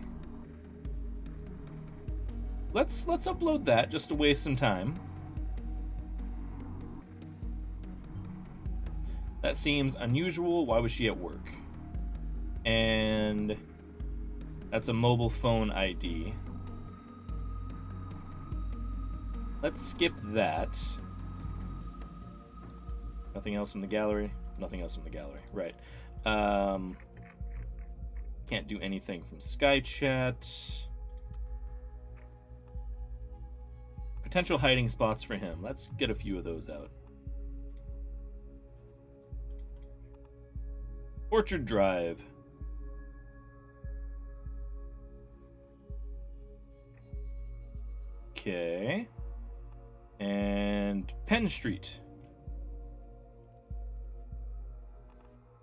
Let's upload that just to waste some time. That seems unusual. Why was she at work? And that's a mobile phone ID. Let's skip that. Nothing else from the gallery? Nothing else from the gallery. Right. Can't do anything from Sky Chat. Potential hiding spots for him. Let's get a few of those out. Orchard Drive. Okay. And Penn Street.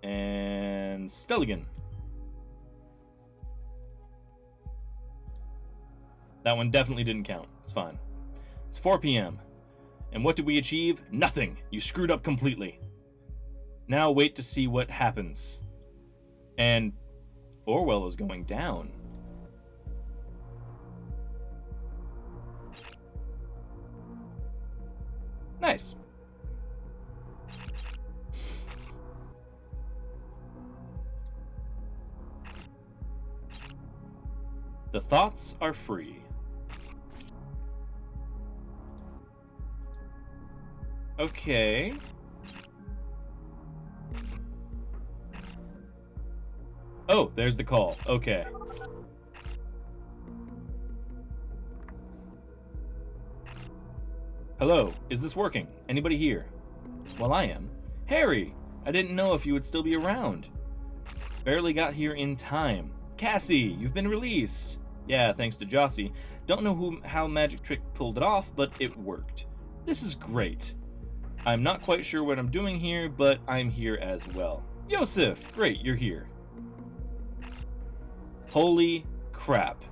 And Stelligan. That one definitely didn't count. It's fine. It's 4 p.m. And what did we achieve? Nothing. You screwed up completely. Now wait to see what happens. And Orwell is going down. Nice. The thoughts are free. Okay. Oh, Oh, there's the call. Okay. Hello, is this working? Anybody here? Well, I am. Harry! I didn't know if you would still be around. Barely got here in time. Cassie, you've been released. Yeah, thanks to Jossie. Don't know how Magic Trick pulled it off, but it worked. This is great. I'm not quite sure what I'm doing here, but I'm here as well. Yosef, great, you're here. Holy crap.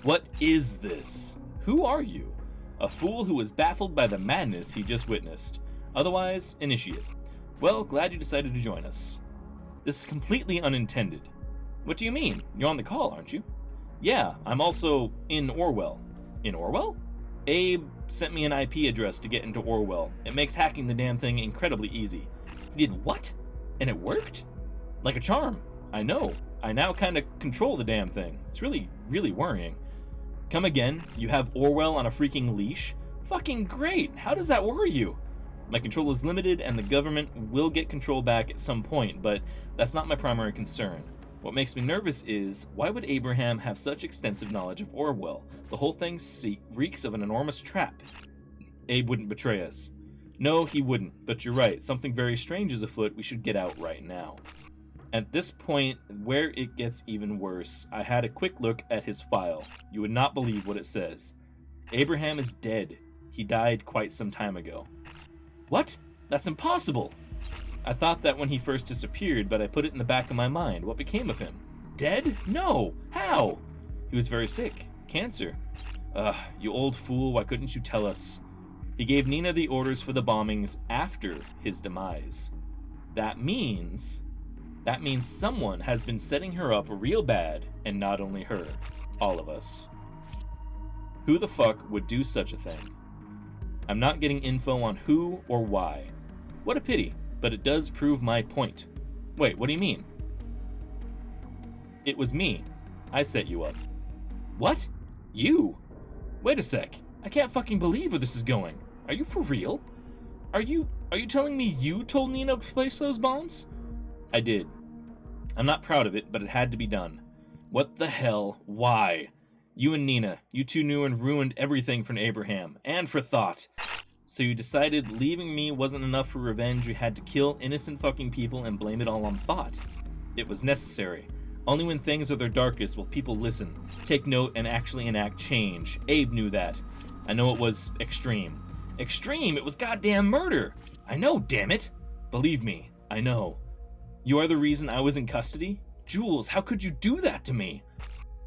What is this? Who are you? A fool who was baffled by the madness he just witnessed. Otherwise, initiate. Well, glad you decided to join us. This is completely unintended. What do you mean? You're on the call, aren't you? Yeah, I'm also in Orwell. In Orwell? Abe sent me an IP address to get into Orwell. It makes hacking the damn thing incredibly easy. He did what? And it worked? Like a charm. I know. I now kind of control the damn thing. It's really, really worrying. Come again? You have Orwell on a freaking leash? Fucking great! How does that worry you? My control is limited and the government will get control back at some point, but that's not my primary concern. What makes me nervous is, why would Abraham have such extensive knowledge of Orwell? The whole thing reeks of an enormous trap. Abe wouldn't betray us. No, he wouldn't, but you're right, something very strange is afoot, we should get out right now. At this point, where it gets even worse, I had a quick look at his file. You would not believe what it says. Abraham is dead. He died quite some time ago. What? That's impossible! I thought that when he first disappeared, but I put it in the back of my mind. What became of him? Dead? No! How? He was very sick. Cancer. Ugh, you old fool, why couldn't you tell us? He gave Nina the orders for the bombings after his demise. That means someone has been setting her up real bad, and not only her, all of us. Who the fuck would do such a thing? I'm not getting info on who or why. What a pity, but it does prove my point. Wait, what do you mean? It was me. I set you up. What? You? Wait a sec. I can't fucking believe where this is going. Are you for real? Are you telling me you told Nina to place those bombs? I did. I'm not proud of it, but it had to be done. What the hell? Why? You and Nina, you two knew and ruined everything for Abraham, and for Thought. So you decided leaving me wasn't enough for revenge, you had to kill innocent fucking people and blame it all on Thought. It was necessary. Only when things are their darkest will people listen, take note, and actually enact change. Abe knew that. I know it was extreme. Extreme? It was goddamn murder! I know, damn it! Believe me, I know. You are the reason I was in custody? Jules, how could you do that to me?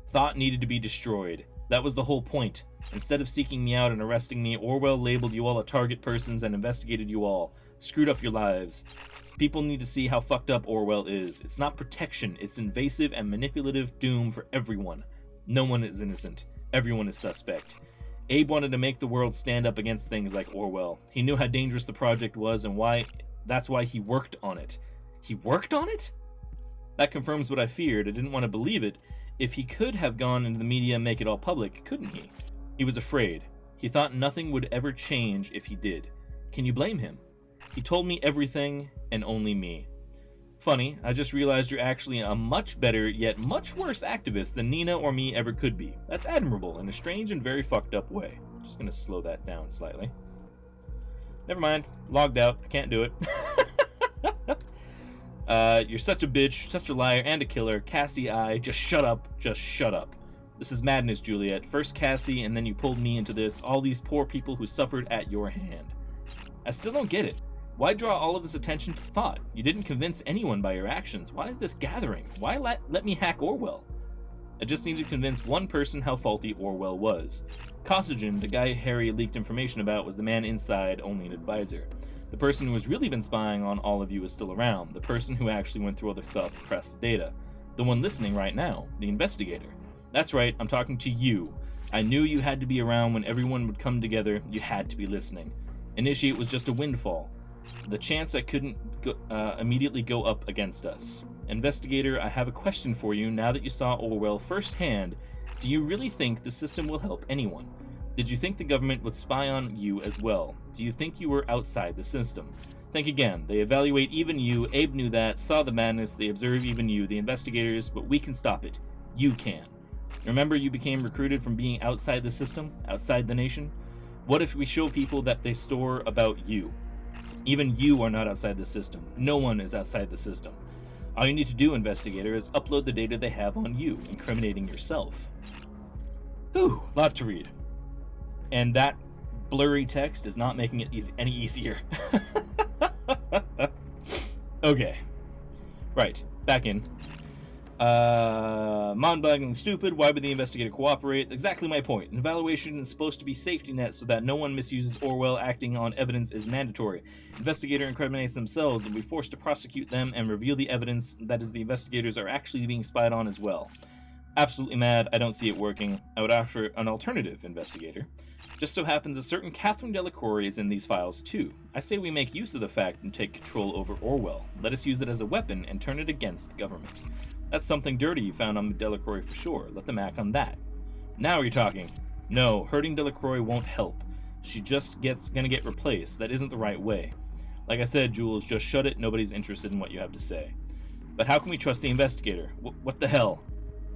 Thought needed to be destroyed. That was the whole point. Instead of seeking me out and arresting me, Orwell labeled you all a target persons and investigated you all. Screwed up your lives. People need to see how fucked up Orwell is. It's not protection, it's invasive and manipulative doom for everyone. No one is innocent. Everyone is suspect. Abe wanted to make the world stand up against things like Orwell. He knew how dangerous the project was and that's why he worked on it. He worked on it? That confirms what I feared. I didn't want to believe it. If he could have gone into the media and make it all public, couldn't he? He was afraid. He thought nothing would ever change if he did. Can you blame him? He told me everything, and only me. Funny, I just realized you're actually a much better, yet much worse activist than Nina or me ever could be. That's admirable in a strange and very fucked up way. Just gonna slow that down slightly. Never mind. Logged out. I can't do it. You're such a bitch, such a liar, and a killer. Cassie, just shut up. Just shut up. This is madness, Juliet. First Cassie, and then you pulled me into this. All these poor people who suffered at your hand. I still don't get it. Why draw all of this attention to Thought? You didn't convince anyone by your actions. Why this gathering? Why let me hack Orwell? I just needed to convince one person how faulty Orwell was. LeftToeDjinn, the guy Harry leaked information about, was the man inside, only an advisor. The person who has really been spying on all of you is still around. The person who actually went through all the stuff, pressed the data. The one listening right now, the investigator. That's right, I'm talking to you. I knew you had to be around when everyone would come together. You had to be listening. Initiate was just a windfall. The chance I couldn't immediately go up against us. Investigator, I have a question for you now that you saw Orwell firsthand. Do you really think the system will help anyone? Did you think the government would spy on you as well? Do you think you were outside the system? Think again. They evaluate even you. Abe knew that, saw the madness. They observe even you, the investigators, but we can stop it. You can. Remember, you became recruited from being outside the system, outside the nation? What if we show people that they store about you? Even you are not outside the system. No one is outside the system. All you need to do, investigator, is upload the data they have on you, incriminating yourself. Whew, lot to read. And that blurry text is not making it any easier. Okay. Right, back in. Mind-boggling stupid, why would the investigator cooperate? Exactly my point. An evaluation is supposed to be safety net so that no one misuses Orwell. Acting on evidence is mandatory. Investigator incriminates themselves and we forced to prosecute them and reveal the evidence, that is, the investigators are actually being spied on as well. Absolutely mad, I don't see it working. I would offer an alternative, investigator. Just so happens a certain Catherine Delacroix is in these files too. I say we make use of the fact and take control over Orwell. Let us use it as a weapon and turn it against the government. That's something dirty you found on Delacroix for sure. Let them act on that. Now you're talking. No, hurting Delacroix won't help. She just gonna get replaced. That isn't the right way. Like I said, Jules, just shut it. Nobody's interested in what you have to say. But how can we trust the investigator? What the hell?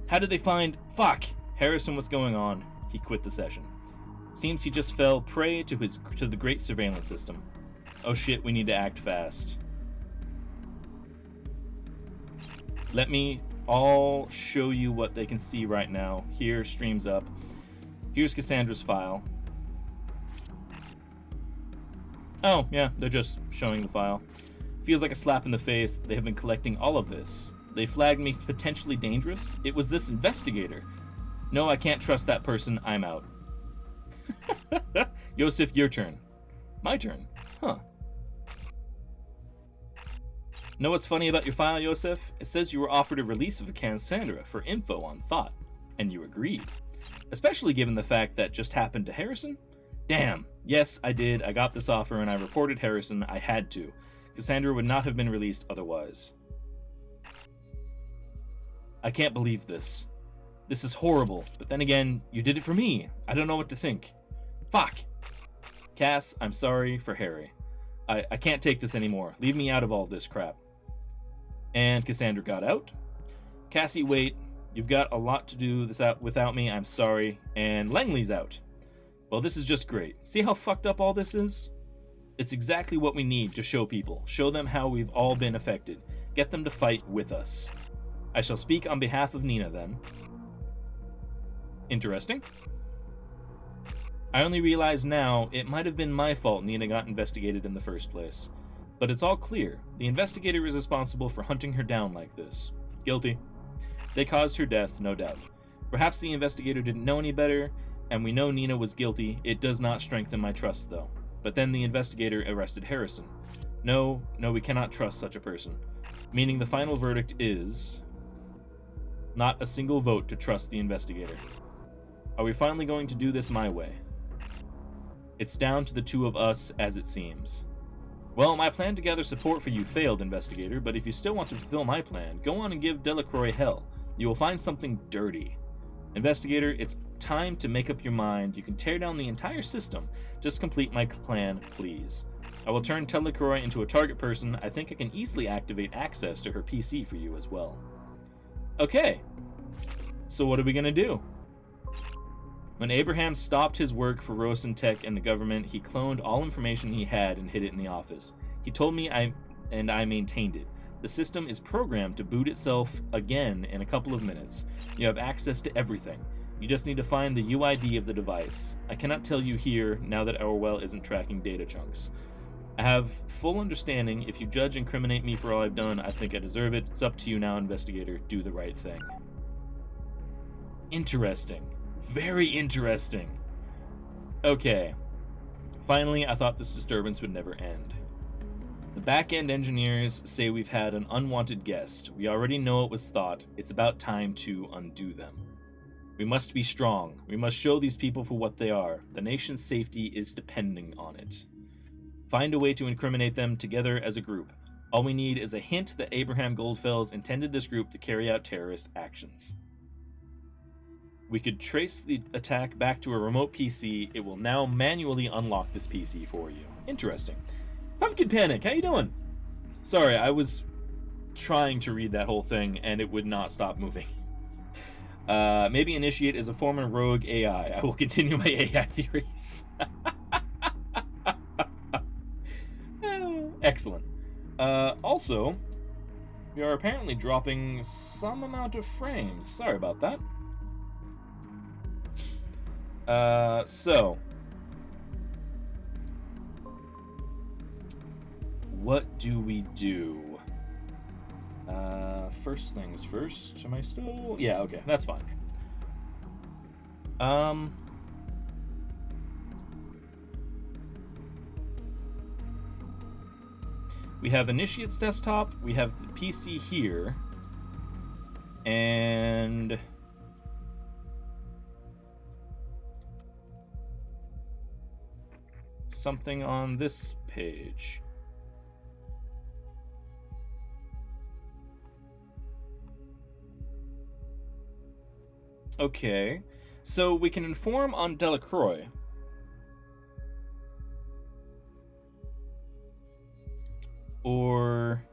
How did they find... Fuck! Harrison, what's going on? He quit the session. Seems he just fell prey to the great surveillance system. Oh shit, we need to act fast. Let me all show you what they can see right now. Here, streams up. Here's Cassandra's file. Oh, yeah, they're just showing the file. Feels like a slap in the face. They have been collecting all of this. They flagged me potentially dangerous. It was this investigator. No, I can't trust that person. I'm out. Yosef, your turn. My turn? Huh. Know what's funny about your file, Yosef? It says you were offered a release of Cassandra for info on Thought, and you agreed. Especially given the fact that just happened to Harrison? Damn, yes, I did. I got this offer and I reported Harrison. I had to. Cassandra would not have been released otherwise. I can't believe this. This is horrible, but then again, you did it for me. I don't know what to think. Fuck! Cass, I'm sorry for Harry. I can't take this anymore. Leave me out of all this crap. And Cassandra got out. Cassie, wait. You've got a lot to do this out without me. I'm sorry. And Langley's out. Well, this is just great. See how fucked up all this is? It's exactly what we need to show people. Show them how we've all been affected. Get them to fight with us. I shall speak on behalf of Nina then. Interesting. I only realize now it might have been my fault Nina got investigated in the first place. But it's all clear. The investigator is responsible for hunting her down like this. Guilty. They caused her death, no doubt. Perhaps the investigator didn't know any better, and we know Nina was guilty. It does not strengthen my trust, though. But then the investigator arrested Harrison. No, we cannot trust such a person. Meaning the final verdict is... not a single vote to trust the investigator. Are we finally going to do this my way? It's down to the two of us, as it seems. Well, my plan to gather support for you failed, investigator, but if you still want to fulfill my plan, go on and give Delacroix hell. You will find something dirty. Investigator, it's time to make up your mind. You can tear down the entire system. Just complete my plan, please. I will turn Delacroix into a target person. I think I can easily activate access to her PC for you as well. Okay. So what are we gonna do? When Abraham stopped his work for Rosentech and the government, he cloned all information he had and hid it in the office. He told me I maintained it. The system is programmed to boot itself again in a couple of minutes. You have access to everything. You just need to find the UID of the device. I cannot tell you here now that Orwell isn't tracking data chunks. I have full understanding. If you judge and incriminate me for all I've done, I think I deserve it. It's up to you now, investigator. Do the right thing. Interesting. Very interesting. Okay. Finally, I thought this disturbance would never end. The back-end engineers say we've had an unwanted guest. We already know it was Thought. It's about time to undo them. We must be strong. We must show these people for what they are. The nation's safety is depending on it. Find a way to incriminate them together as a group. All we need is a hint that Abraham Goldfels intended this group to carry out terrorist actions. We could trace the attack back to a remote PC. It will now manually unlock this PC for you. Interesting. Pumpkin Panic, how you doing? Sorry, I was trying to read that whole thing and it would not stop moving. Maybe Initiate is a former rogue AI. I will continue my AI theories. Excellent. Also, we are apparently dropping some amount of frames. Sorry about that. So, what do we do? First things first. Am I still? Yeah, okay, that's fine. We have Initiate's desktop, we have the PC here, and something on this page. Okay, so we can inform on Delacroix. Or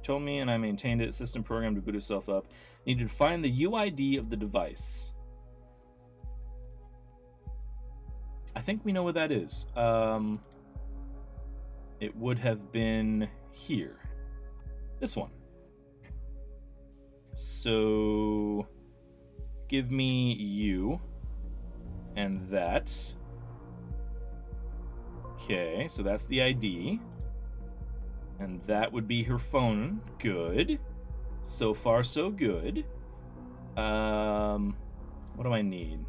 told me and I maintained it. System program to boot itself up. Needed to find the UID of the device. I think we know what that is. It would have been here. This one. So give me you and that. Okay, so that's the ID. And that would be her phone. Good. So far, so good. What do I need?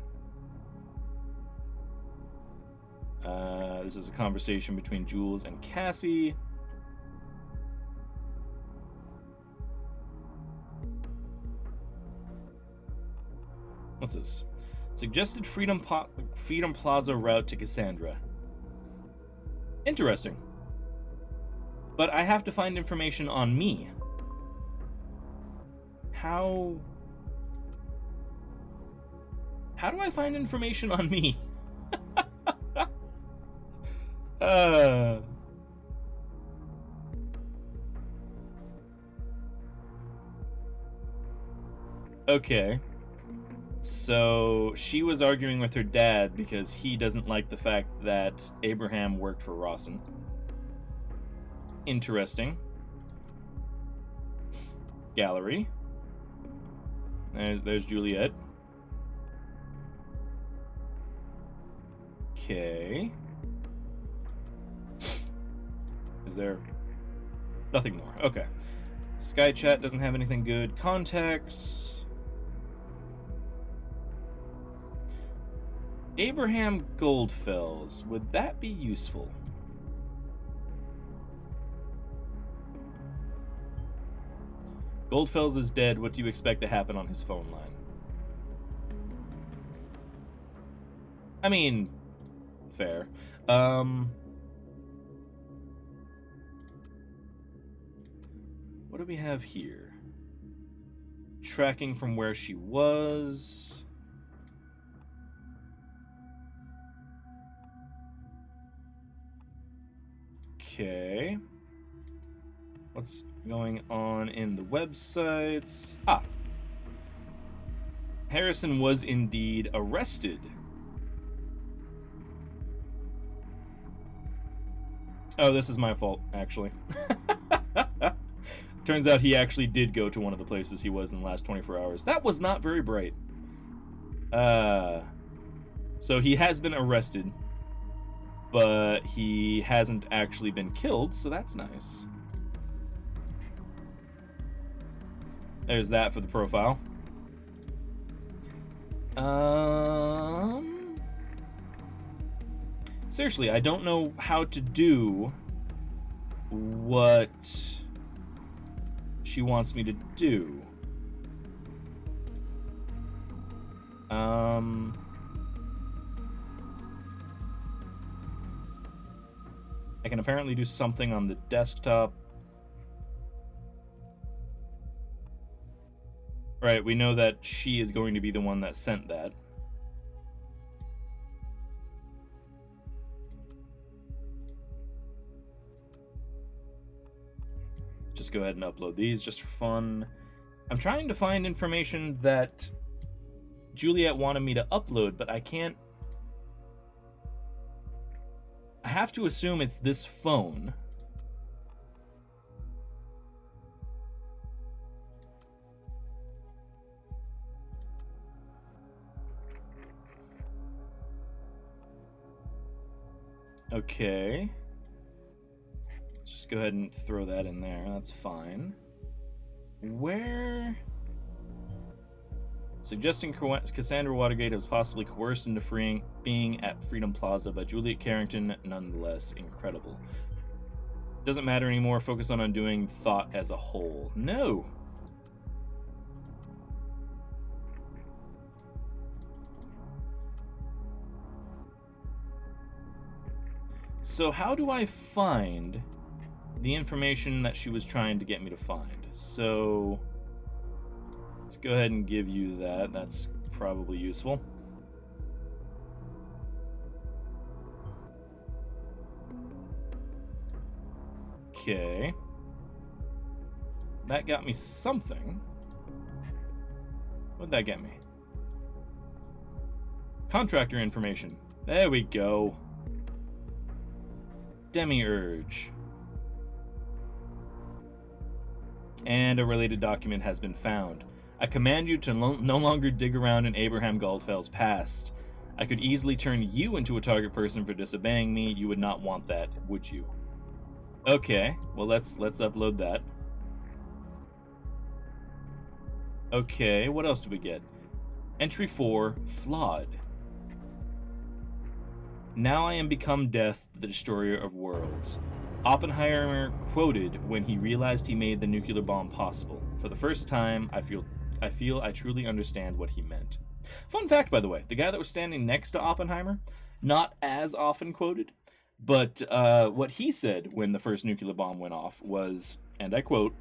This is a conversation between Jules and Cassie. What's this? Suggested Freedom Plaza route to Cassandra. Interesting. But I have to find information on me. How do I find information on me? Okay. So she was arguing with her dad because he doesn't like the fact that Abraham worked for Rawson. Interesting. Gallery. There's Juliet. Okay. Is there nothing more? Okay. Sky chat doesn't have anything good. Contacts. Abraham Goldfells. Would that be useful? Goldfells is dead. What do you expect to happen on his phone line? I mean, fair. What do we have here? Tracking from where she was. Okay. What's going on in the websites? Ah. Harrison was indeed arrested. Oh, this is my fault, actually. Turns out he actually did go to one of the places he was in the last 24 hours. That was not very bright. So he has been arrested, but he hasn't actually been killed, so that's nice. There's that for the profile. Seriously, I don't know how to do what she wants me to do. I can apparently do something on the desktop. Right, we know that she is going to be the one that sent that. just go ahead and upload these just for fun. I'm trying to find information that Juliet wanted me to upload, but I can't. I have to assume it's this phone. Okay. Let's just go ahead and throw that in there. That's fine. Where? Suggesting Cassandra Watergate was possibly coerced into being at Freedom Plaza by Juliet Carrington, nonetheless incredible. Doesn't matter anymore. Focus on undoing thought as a whole. No. So how do I find the information that she was trying to get me to find? So let's go ahead and give you that. That's probably useful. Okay. That got me something. What'd that get me? Contractor information. There we go. Demiurge. And a related document has been found. I command you to no longer dig around in Abraham Goldfell's past. I could easily turn you into a target person for disobeying me. You would not want that, would you? Okay, well let's upload that. Okay, what else do we get? Entry 4, flawed. Now I am become death, the destroyer of worlds. Oppenheimer quoted when he realized he made the nuclear bomb possible. For the first time, I feel I truly understand what he meant. Fun fact, by the way, the guy that was standing next to Oppenheimer, not as often quoted, but what he said when the first nuclear bomb went off was, and I quote,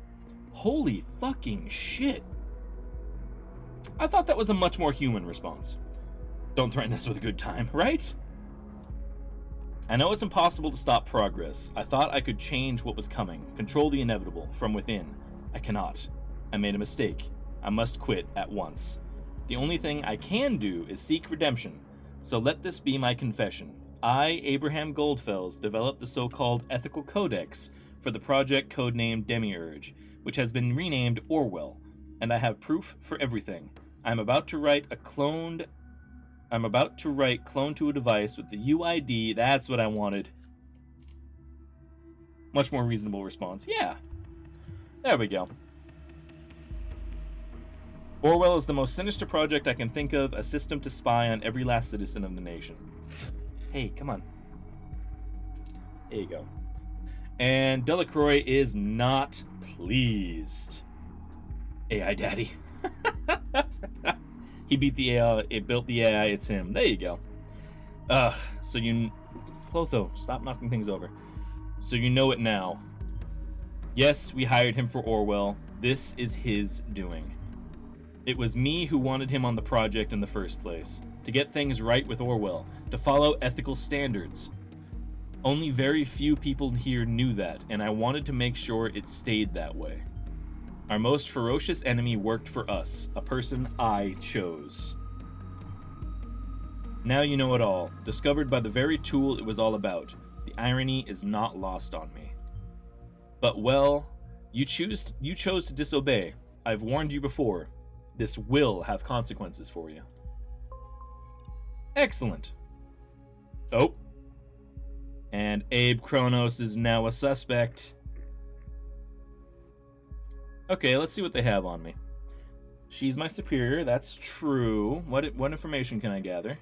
"Holy fucking shit." I thought that was a much more human response. Don't threaten us with a good time, right? I know it's impossible to stop progress. I thought I could change what was coming, control the inevitable from within. I cannot. I made a mistake. I must quit at once. The only thing I can do is seek redemption, so let this be my confession. I, Abraham Goldfells, developed the so-called ethical codex for the project codenamed Demiurge, which has been renamed Orwell, and I have proof for everything. I'm about to write clone to a device with the UID. That's what I wanted. Much more reasonable response. Yeah. There we go. Orwell is the most sinister project I can think of, a system to spy on every last citizen of the nation. Hey, come on. There you go. And Delacroix is not pleased. AI daddy. He beat the AI, it built the AI, it's him. There you go. So you... Clotho, stop knocking things over. So you know it now. Yes, we hired him for Orwell. This is his doing. It was me who wanted him on the project in the first place. To get things right with Orwell. To follow ethical standards. Only very few people here knew that, and I wanted to make sure it stayed that way. Our most ferocious enemy worked for us, a person I chose. Now you know it all, discovered by the very tool it was all about. The irony is not lost on me. But well, you chose to disobey. I've warned you before. This will have consequences for you. Excellent. Oh. And Abe Kronos is now a suspect. Okay, let's see what they have on me. She's my superior, that's true. What information can I gather?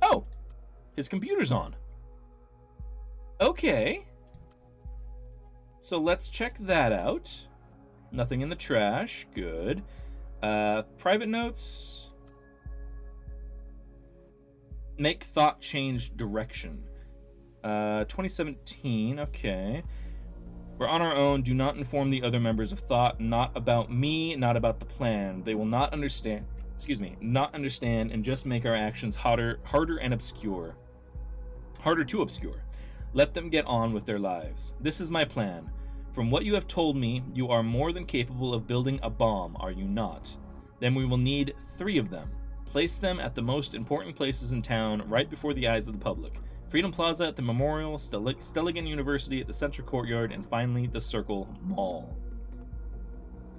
Oh! His computer's on. Okay. So let's check that out. Nothing in the trash, good. Private notes. Make thought change direction. 2017, okay. We're on our own. Do not inform the other members of Thought. Not about me, not about the plan. They will not understand. Not understand and just make our actions harder and obscure. Harder to obscure. Let them get on with their lives. This is my plan. From what you have told me, you are more than capable of building a bomb, are you not? Then we will need 3 of them. Place them at the most important places in town, right before the eyes of the public. Freedom Plaza at the Memorial, Stelligan University at the Central Courtyard, and finally the Circle Mall.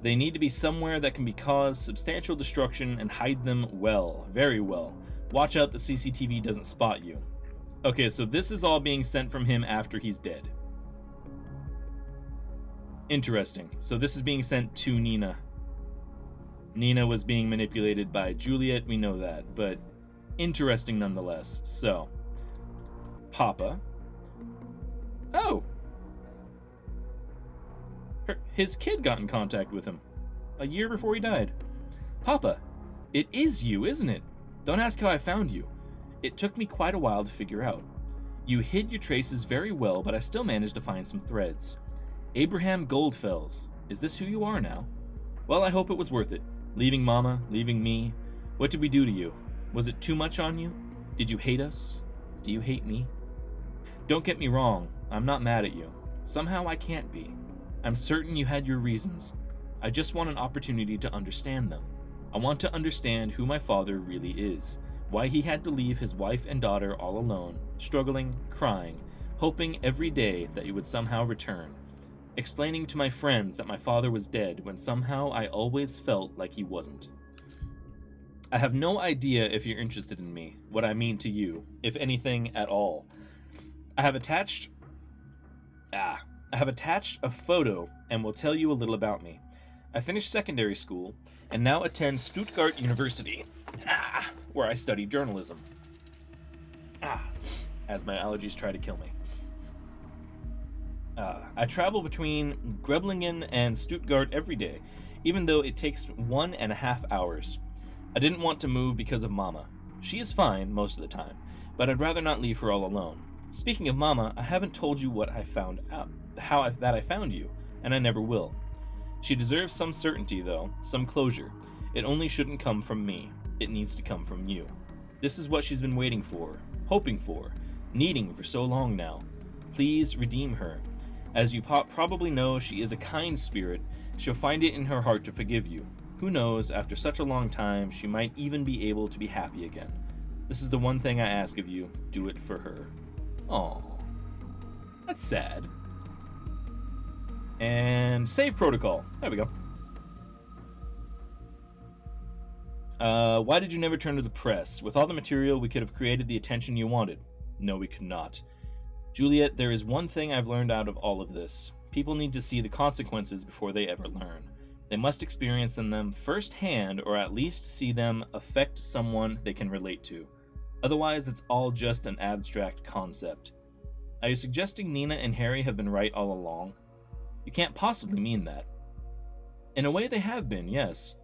They need to be somewhere that can cause substantial destruction and hide them well, very well. Watch out the CCTV doesn't spot you. Okay, so this is all being sent from him after he's dead. Interesting. So this is being sent to Nina. Nina was being manipulated by Juliet, we know that, but interesting nonetheless. So, Papa. Oh! His kid got in contact with him a year before he died. Papa, it is you, isn't it? Don't ask how I found you. It took me quite a while to figure out. You hid your traces very well, but I still managed to find some threads. Abraham Goldfells. Is this who you are now? Well, I hope it was worth it. Leaving Mama, leaving me. What did we do to you? Was it too much on you? Did you hate us? Do you hate me? Don't get me wrong, I'm not mad at you. Somehow I can't be. I'm certain you had your reasons. I just want an opportunity to understand them. I want to understand who my father really is, why he had to leave his wife and daughter all alone, struggling, crying, hoping every day that he would somehow return. Explaining to my friends that my father was dead when somehow I always felt like he wasn't. I have no idea if you're interested in me, what I mean to you, if anything at all. I have attached a photo and will tell you a little about me. I finished secondary school and now attend Stuttgart University, where I study journalism. As my allergies try to kill me. I travel between Greblingen and Stuttgart every day, even though it takes 1.5 hours. I didn't want to move because of Mama. She is fine most of the time, but I'd rather not leave her all alone. Speaking of Mama, I haven't told you what I found out, that I found you, and I never will. She deserves some certainty, though, some closure. It only shouldn't come from me. It needs to come from you. This is what she's been waiting for, hoping for, needing for so long now. Please redeem her. As you probably know, she is a kind spirit. She'll find it in her heart to forgive you. Who knows, after such a long time, she might even be able to be happy again. This is the one thing I ask of you. Do it for her. Aww. That's sad. And save protocol. There we go. Why did you never turn to the press? With all the material, we could have created the attention you wanted. No, we could not. Juliet, there is one thing I've learned out of all of this. People need to see the consequences before they ever learn. They must experience them firsthand, or at least see them affect someone they can relate to. Otherwise, it's all just an abstract concept. Are you suggesting Nina and Harry have been right all along? You can't possibly mean that. In a way they have been, yes.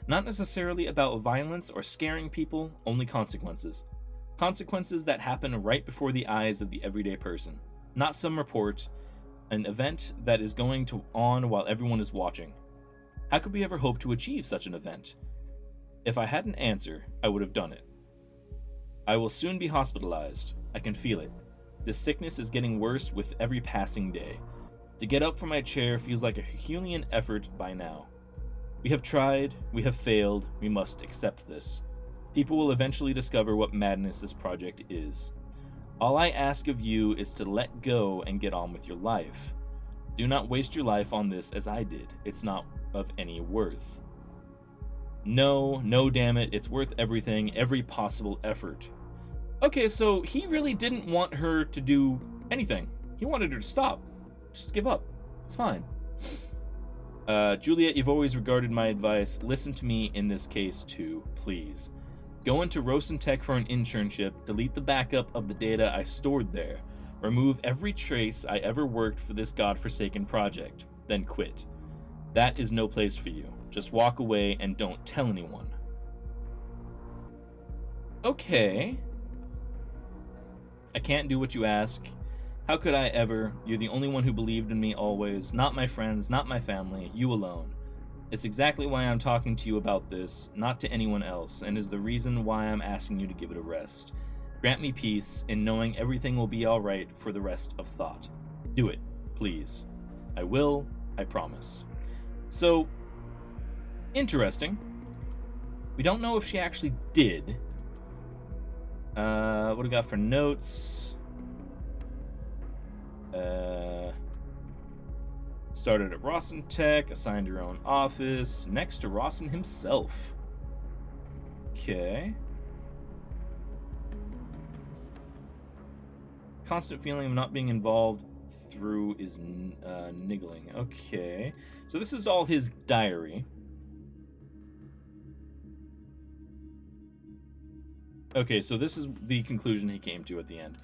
Not necessarily about violence or scaring people, only consequences. Consequences that happen right before the eyes of the everyday person. Not some report, an event that is going on while everyone is watching. How could we ever hope to achieve such an event? If I had an answer, I would have done it. I will soon be hospitalized. I can feel it. This sickness is getting worse with every passing day. To get up from my chair feels like a Herculean effort by now. We have tried, we have failed, we must accept this. People will eventually discover what madness this project is. All I ask of you is to let go and get on with your life. Do not waste your life on this as I did. It's not of any worth. No, damn it, it's worth everything, every possible effort. Okay, so he really didn't want her to do anything. He wanted her to stop. Just give up. It's fine. Juliet, you've always regarded my advice. Listen to me in this case too, please. Go into Rosentech for an internship, delete the backup of the data I stored there, remove every trace I ever worked for this godforsaken project, then quit. That is no place for you. Just walk away and don't tell anyone. Okay. I can't do what you ask. How could I ever? You're the only one who believed in me always, not my friends, not my family, you alone. It's exactly why I'm talking to you about this, not to anyone else, and is the reason why I'm asking you to give it a rest. Grant me peace in knowing everything will be alright for the rest of thought. Do it, please. I will, I promise. So, interesting. We don't know if she actually did. What do we got for notes? Started at Rawson Tech, assigned her own office, next to Rawson himself. Okay. Constant feeling of not being involved through is niggling. Okay. So this is all his diary. Okay, so this is the conclusion he came to at the end.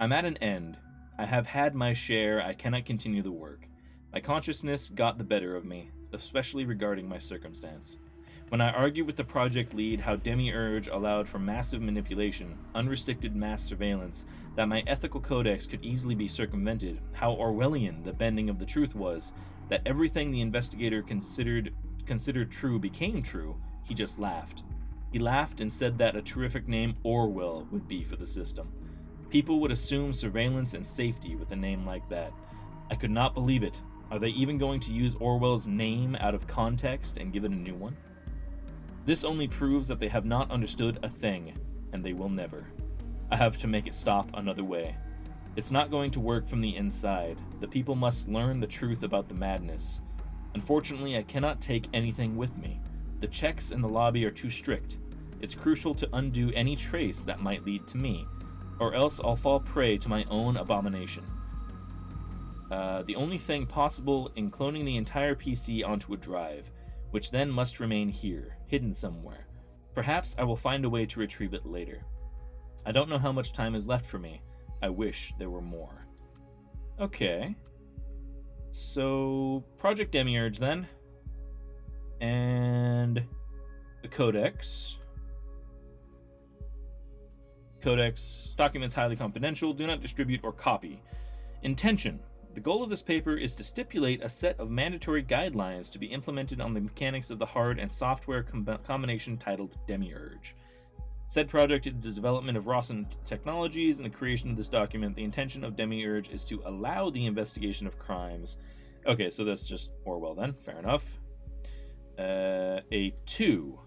I'm at an end. I have had my share. I cannot continue the work. My consciousness got the better of me, especially regarding my circumstance. When I argued with the project lead how Demiurge allowed for massive manipulation, unrestricted mass surveillance, that my ethical codex could easily be circumvented, how Orwellian the bending of the truth was, that everything the investigator considered true became true, he just laughed. He laughed and said that a terrific name Orwell would be for the system. People would assume surveillance and safety with a name like that. I could not believe it. Are they even going to use Orwell's name out of context and give it a new one? This only proves that they have not understood a thing, and they will never. I have to make it stop another way. It's not going to work from the inside. The people must learn the truth about the madness. Unfortunately, I cannot take anything with me. The checks in the lobby are too strict. It's crucial to undo any trace that might lead to me, or else I'll fall prey to my own abomination. The only thing possible in cloning the entire PC onto a drive, which then must remain here, hidden somewhere. Perhaps I will find a way to retrieve it later. I don't know how much time is left for me. I wish there were more. Okay. So, Project Demiurge then. And the Codex. Codex documents highly confidential. Do not distribute or copy. Intention. The goal of this paper is to stipulate a set of mandatory guidelines to be implemented on the mechanics of the hard and software combination titled Demiurge. Said project is the development of Rawson technologies and the creation of this document. The intention of Demiurge is to allow the investigation of crimes. Okay, so that's just Orwell then. Fair enough. A2.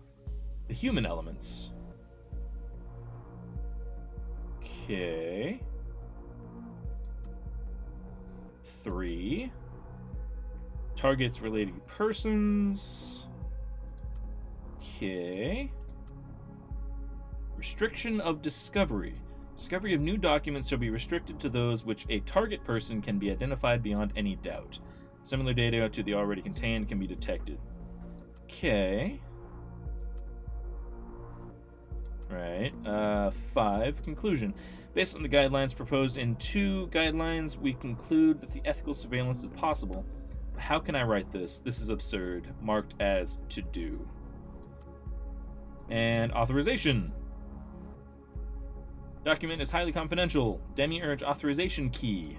The human elements. Okay. 3. Targets related persons. Okay. Restriction of discovery. Discovery of new documents shall be restricted to those which a target person can be identified beyond any doubt. Similar data to the already contained can be detected. Okay. Right. 5. Conclusion. Based on the guidelines proposed in 2 guidelines, we conclude that the ethical surveillance is possible. How can I write this? This is absurd. Marked as to do. And authorization. Document is highly confidential. Demiurge authorization key.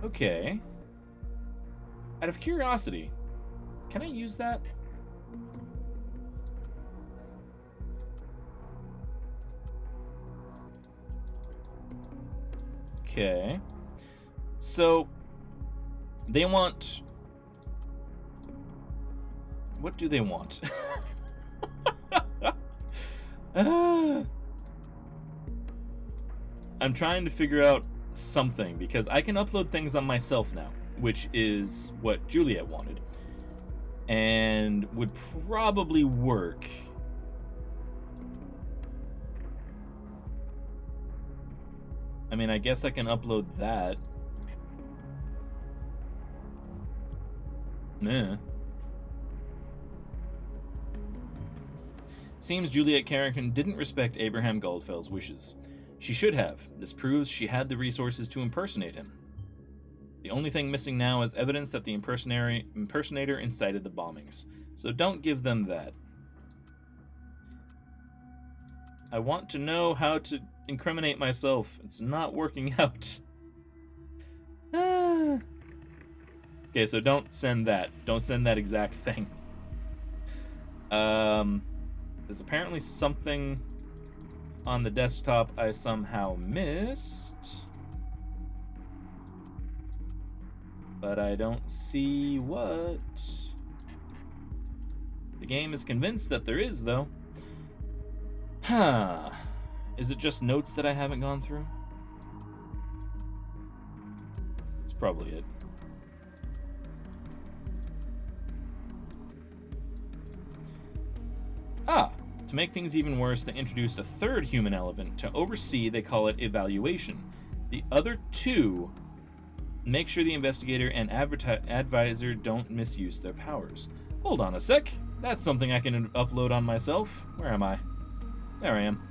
Okay. Out of curiosity, can I use that? Okay. So, they want... What do they want? I'm trying to figure out something, because I can upload things on myself now, which is what Juliet wanted, and would probably work. I mean, I guess I can upload that. Nah. Seems Juliet Carrington didn't respect Abraham Goldfell's wishes. She should have. This proves she had the resources to impersonate him. The only thing missing now is evidence that the impersonator incited the bombings. So don't give them that. I want to know how to incriminate myself. It's not working out. Okay, so don't send that. Don't send that exact thing. There's apparently something on the desktop I somehow missed. But I don't see what. The game is convinced that there is, though. Huh. Is it just notes that I haven't gone through? That's probably it. To make things even worse, they introduced a third human element to oversee. They call it evaluation. The other two make sure the investigator and advisor don't misuse their powers. Hold on a sec. That's something I can upload on myself. Where am I? There I am.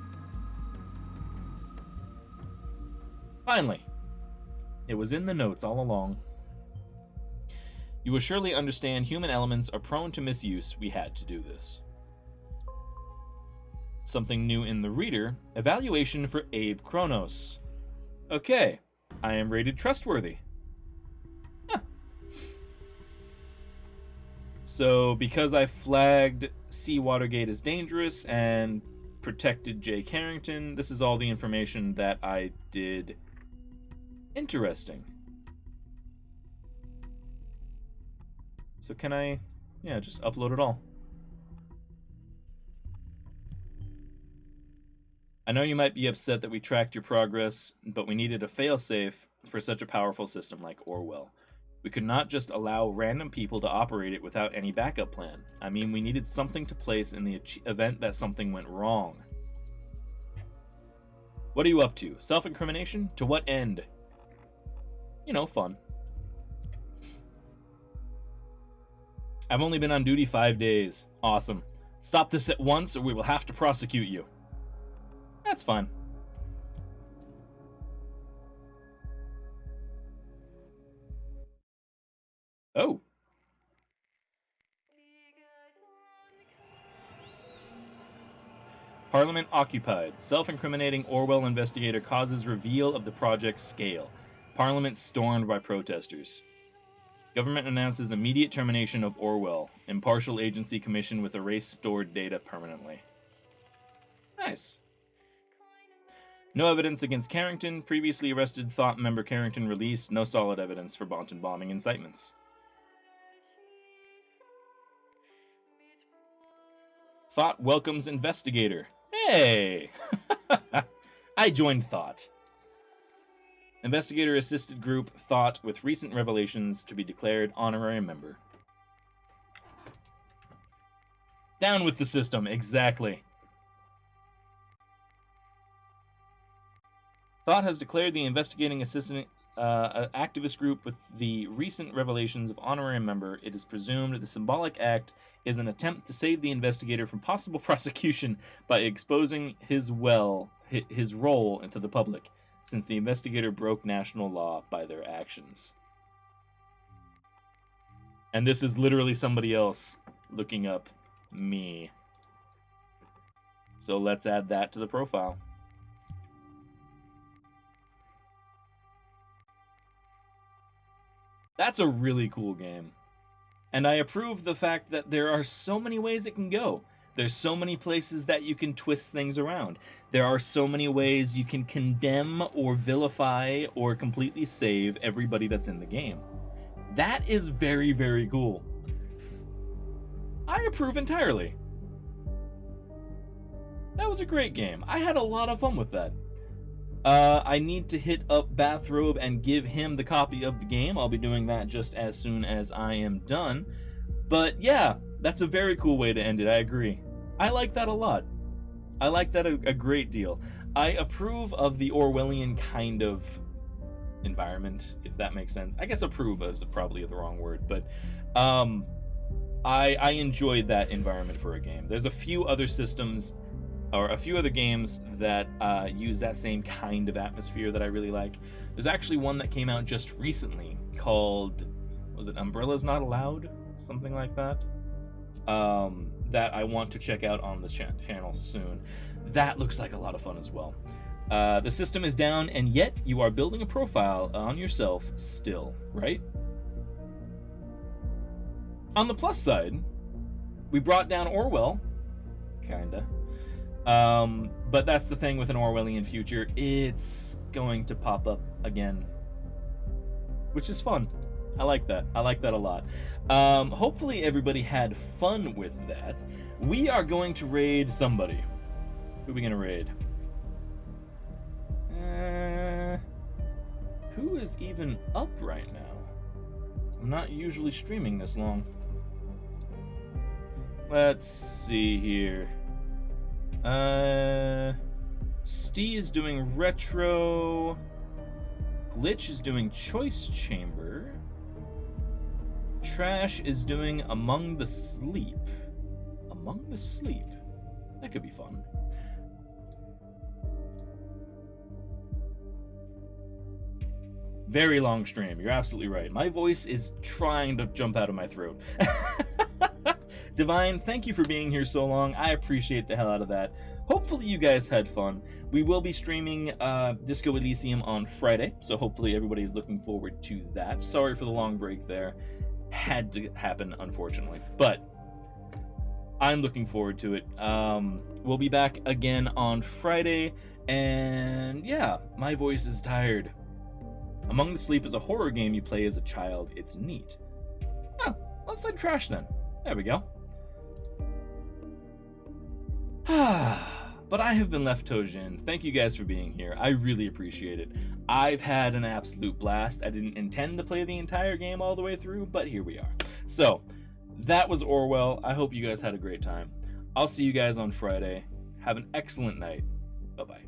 Finally. It was in the notes all along. You will surely understand human elements are prone to misuse. We had to do this. Something new in the reader. Evaluation for Abe Kronos. Okay. I am rated trustworthy. Huh. So, because I flagged C. Watergate as dangerous and protected J. Carrington, this is all the information that I did. Interesting. So can I, just upload it all. I know you might be upset that we tracked your progress, but we needed a failsafe for such a powerful system like Orwell. We could not just allow random people to operate it without any backup plan. I mean, we needed something to place in the event that something went wrong. What are you up to? Self-incrimination? To what end? Fun. I've only been on duty 5 days. Awesome. Stop this at once or we will have to prosecute you. That's fine. Oh. Parliament occupied. Self-incriminating Orwell investigator causes reveal of the project's scale. Parliament stormed by protesters. Government announces immediate termination of Orwell. Impartial agency commission with erase stored data permanently. Nice. No evidence against Carrington. Previously arrested Thought member Carrington released. No solid evidence for Bonton bombing incitements. Thought welcomes investigator. Hey! I joined Thought. Investigator assisted group Thought with recent revelations to be declared honorary member. Down with the system, exactly. Thought has declared the investigating assistant activist group with the recent revelations of honorary member. It is presumed the symbolic act is an attempt to save the investigator from possible prosecution by exposing his role into the public, since the investigator broke national law by their actions. And this is literally somebody else looking up me. So let's add that to the profile. That's a really cool game. And I approve the fact that there are so many ways it can go. There's so many places that you can twist things around. There are so many ways you can condemn or vilify or completely save everybody that's in the game. That is very, very cool. I approve entirely. That was a great game. I had a lot of fun with that. I need to hit up Bathrobe and give him the copy of the game. I'll be doing that just as soon as I am done. But yeah, that's a very cool way to end it. I agree. I like that a lot. I like that a great deal. I approve of the Orwellian kind of environment, if that makes sense. I guess approve is probably the wrong word, but I enjoyed that environment for a game. There's a few other systems or a few other games that use that same kind of atmosphere that I really like. There's actually one that came out just recently called, was it Umbrellas Not Allowed? Something like that. That I want to check out on the channel soon. That looks like a lot of fun as well. The system is down, and yet you are building a profile on yourself still, right? On the plus side, we brought down Orwell, kinda. But that's the thing with an Orwellian future. It's going to pop up again, which is fun. I like that. I like that a lot. Hopefully everybody had fun with that. We are going to raid somebody. Who are we going to raid? Who is even up right now? I'm not usually streaming this long. Let's see here. Stee is doing retro. Glitch is doing choice chamber. Trash is doing Among the Sleep. Among the Sleep. That could be fun. Very long stream. You're absolutely right. My voice is trying to jump out of my throat. Divine, thank you for being here so long. I appreciate the hell out of that. Hopefully you guys had fun. We will be streaming Disco Elysium on Friday, so hopefully everybody is looking forward to that. Sorry for the long break there. Had to happen, unfortunately. But I'm looking forward to it. We'll be back again on Friday, and yeah, my voice is tired. Among the Sleep is a horror game you play as a child. It's neat. Oh, let's let Trash then. There we go. But I have been LeftToeDjinn. Thank you guys for being here. I really appreciate it. I've had an absolute blast. I didn't intend to play the entire game all the way through, but here we are. So, that was Orwell. I hope you guys had a great time. I'll see you guys on Friday. Have an excellent night. Bye-bye.